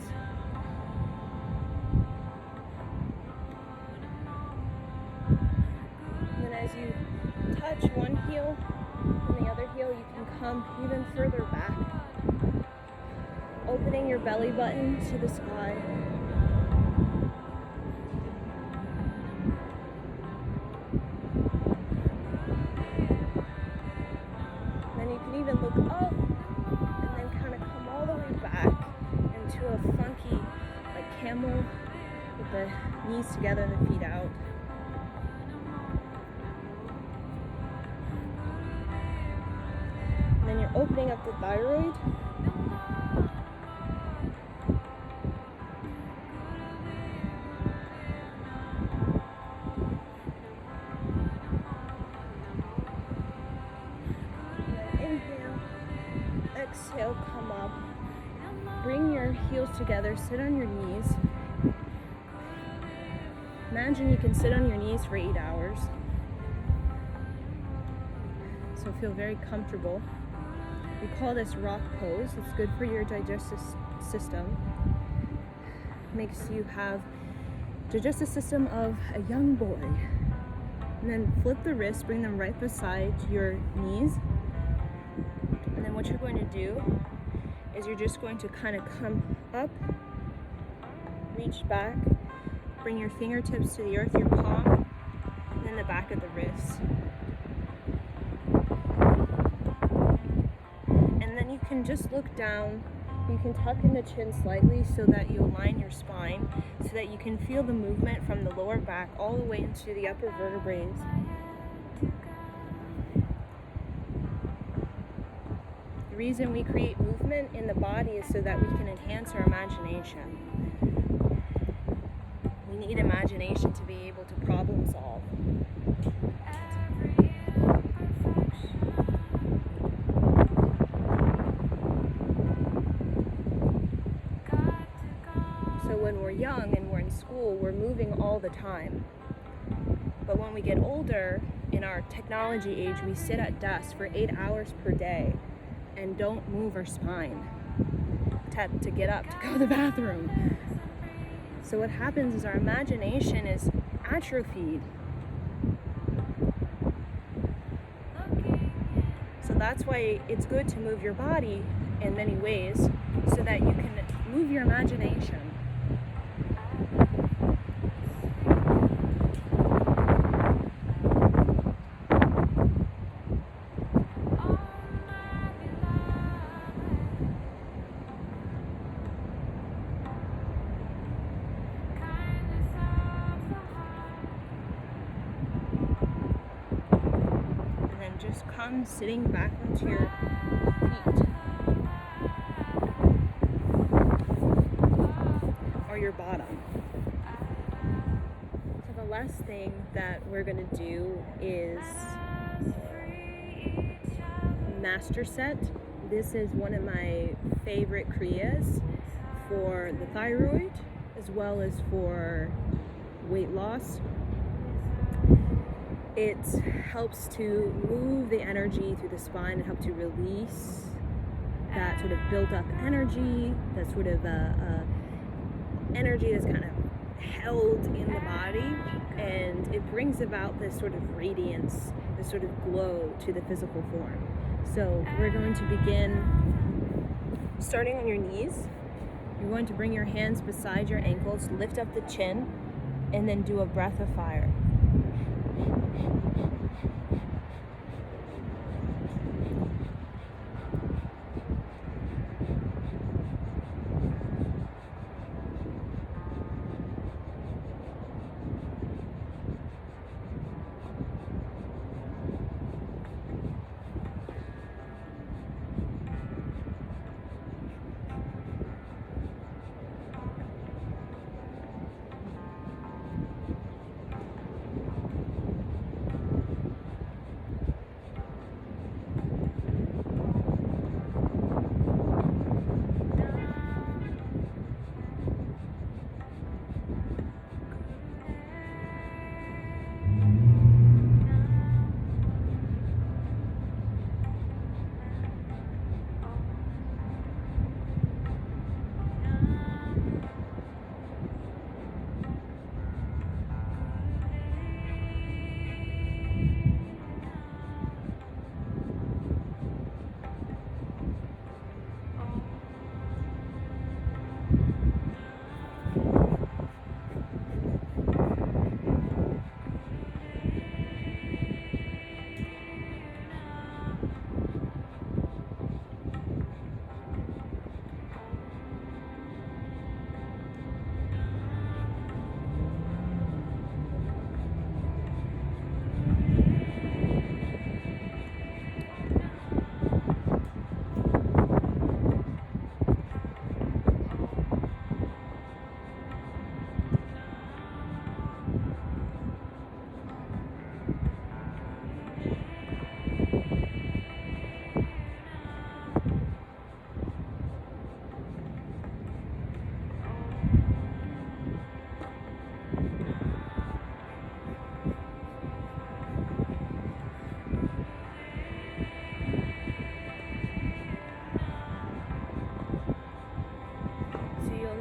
And then as you touch one heel and the other heel, you can come even further back, opening your belly button to the sky. Then you can even look up and then kind of come all the way back into a funky, like camel, with the knees together and the feet out. And then you're opening up the thyroid. And then inhale, exhale, come up. Bring your heels together, sit on your knees. Imagine you can sit on your knees for 8 hours. So feel very comfortable. We call this rock pose. It's good for your digestive system. Makes you have digestive system of a young boy. And then flip the wrists, bring them right beside your knees. And then what you're going to do is you're just going to kind of come up, reach back, bring your fingertips to the earth, your palm, and then the back of the wrist. And then you can just look down. You can tuck in the chin slightly so that you align your spine, so that you can feel the movement from the lower back all the way into the upper vertebrae. The reason we create movement in the body is so that we can enhance our imagination. We need imagination to be able to problem solve. When we're young and we're in school, we're moving all the time. But when we get older, in our technology age, we sit at desks for 8 hours per day and don't move our spine to get up, to go to the bathroom. So what happens is our imagination is atrophied. So that's why it's good to move your body in many ways so that you can move your imagination. Just come sitting back onto your feet or your bottom. So the last thing that we're going to do is master set. This is one of my favorite kriyas for the thyroid as well as for weight loss. It helps to move the energy through the spine and help to release that sort of built up energy, that sort of energy that's kind of held in the body, and it brings about this sort of radiance, this sort of glow to the physical form. So we're going to begin starting on your knees. You're going to bring your hands beside your ankles, lift up the chin, and then do a breath of fire.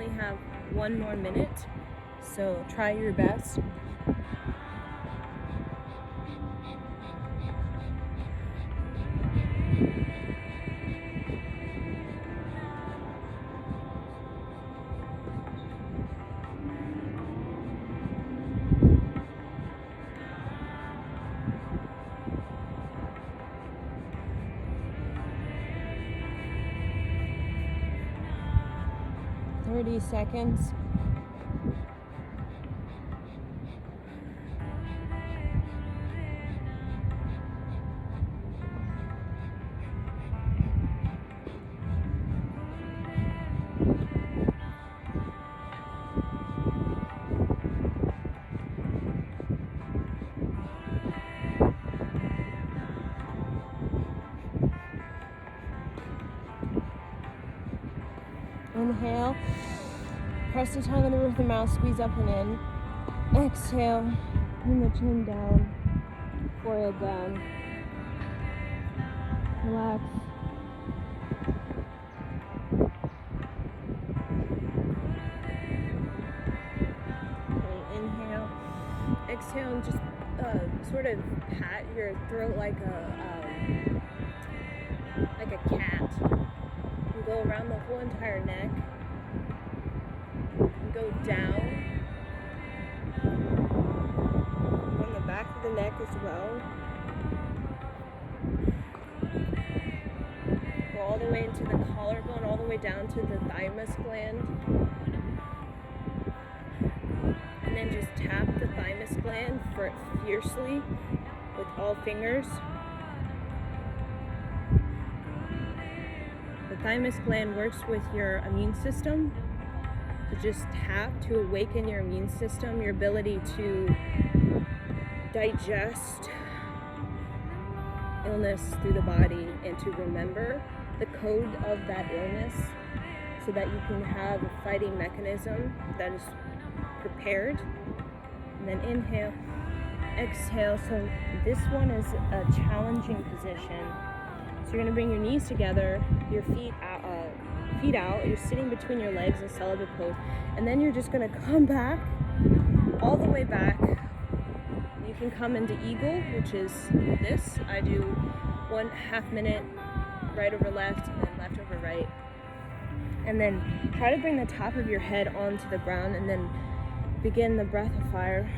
only have 1 more minute, so try your best. Seconds. Inhale. Press the tongue on the roof of the mouth, squeeze up and in. Exhale, bring the chin down, forehead down. Relax. Okay, inhale. Exhale and just sort of pat your throat like a cat. You go around the whole entire neck. Go down on the back of the neck as well. Go all the way into the collarbone, all the way down to the thymus gland. And then just tap the thymus gland fiercely with all fingers. The thymus gland works with your immune system. To just tap to awaken your immune system, your ability to digest illness through the body and to remember the code of that illness so that you can have a fighting mechanism that is prepared. And then inhale, exhale. So this one is a challenging position. So you're going to bring your knees together, your feet out, you're sitting between your legs in celibate pose, and then you're just going to come back, all the way back. You can come into eagle, which is this. I do 1.5 minute right over left and then left over right. And then try to bring the top of your head onto the ground and then begin the breath of fire.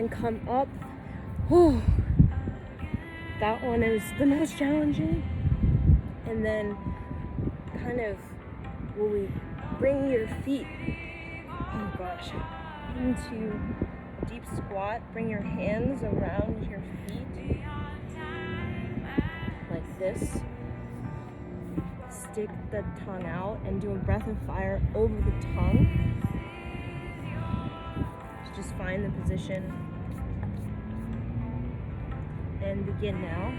then come up. Oh, that one is the most challenging. And then kind of will we bring your feet, oh gosh, into a deep squat. Bring your hands around your feet like this. Stick the tongue out and do a breath of fire over the tongue. So just find the position and begin now.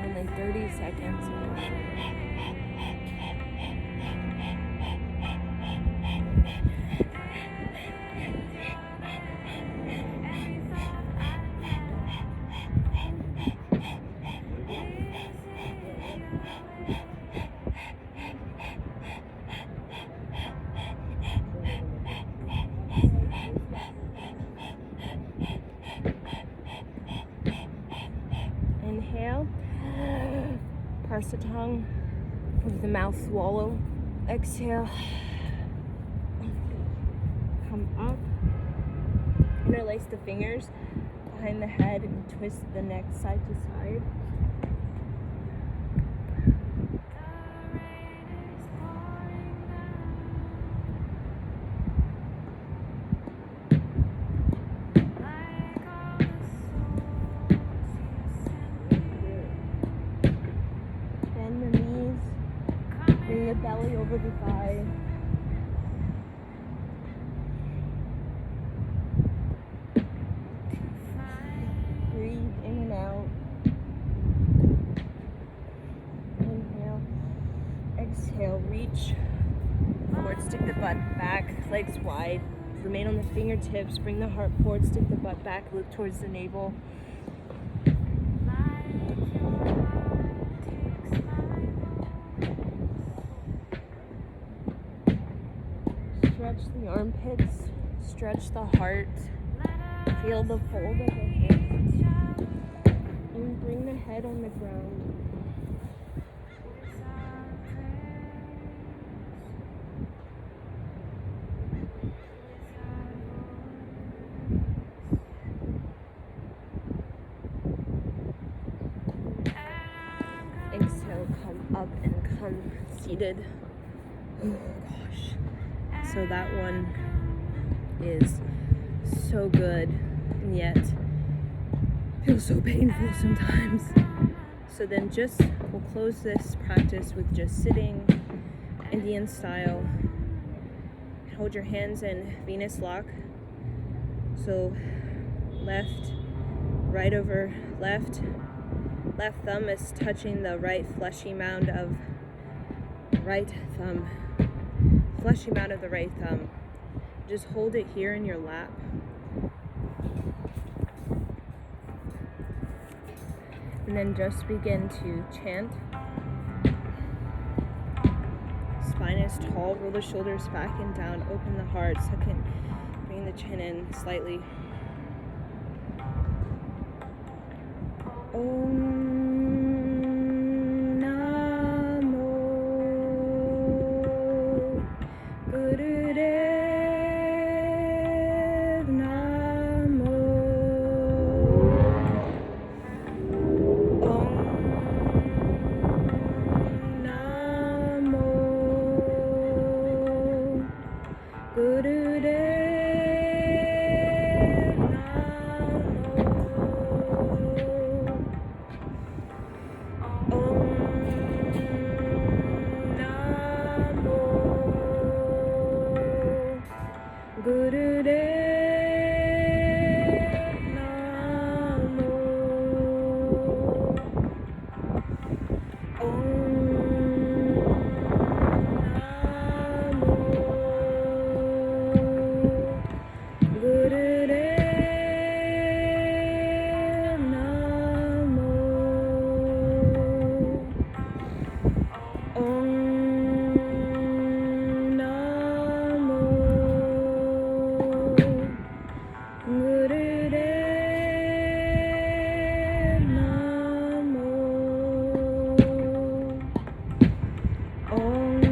And then 30 seconds. Inhale, parse the tongue with the mouth swallow. Exhale, come up, interlace the fingers behind the head and twist the neck side to side. Bring the belly over the thigh. Breathe in and out. Inhale. Exhale. Reach forward. Stick the butt back. Legs wide. Remain on the fingertips. Bring the heart forward. Stick the butt back. Look towards the navel. Stretch the armpits, stretch the heart, feel the fold of the hips, and bring the head on the ground. up and come seated. Oh gosh. So that one is so good and yet feels so painful sometimes. So then we'll close this practice with just sitting Indian style. Hold your hands in Venus lock. So left, right over left. Left thumb is touching the right fleshy mound of right thumb. Fleshy mound of the right thumb. Just hold it here in your lap. And then just begin to chant. Spine is tall, roll the shoulders back and down, open the heart, suck in, bring the chin in slightly. Om Namo Gurudev Namo. Om Namo Gurudev. Gurudev Namo. Om Namo Gurudev Namo. Om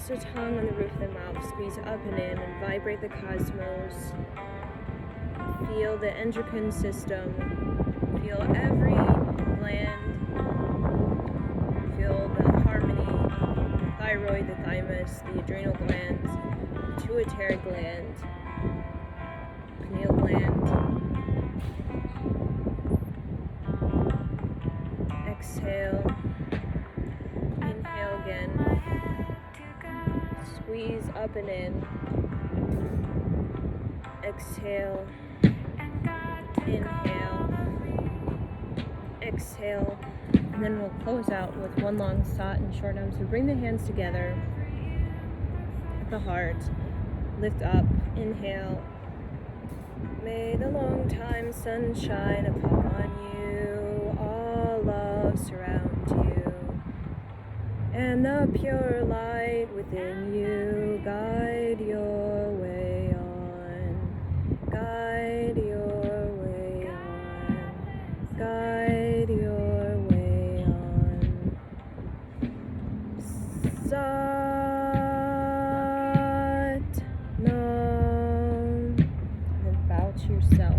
Rest the tongue on the roof of the mouth. Squeeze up and in and vibrate the cosmos. Feel the endocrine system. Feel every gland. Feel the harmony, the thyroid, the thymus, the adrenal glands, the pituitary gland, pineal gland. Exhale. Inhale again. Squeeze up and in. Exhale. Inhale. Exhale. And then we'll close out with one long sat and short arms. So bring the hands together at the heart. Lift up. Inhale. May the long time sun shine upon you. All love surround you. And the pure light within you guide your way on. Guide your way on. Guide your way on. Sat Nam. And bow to yourself.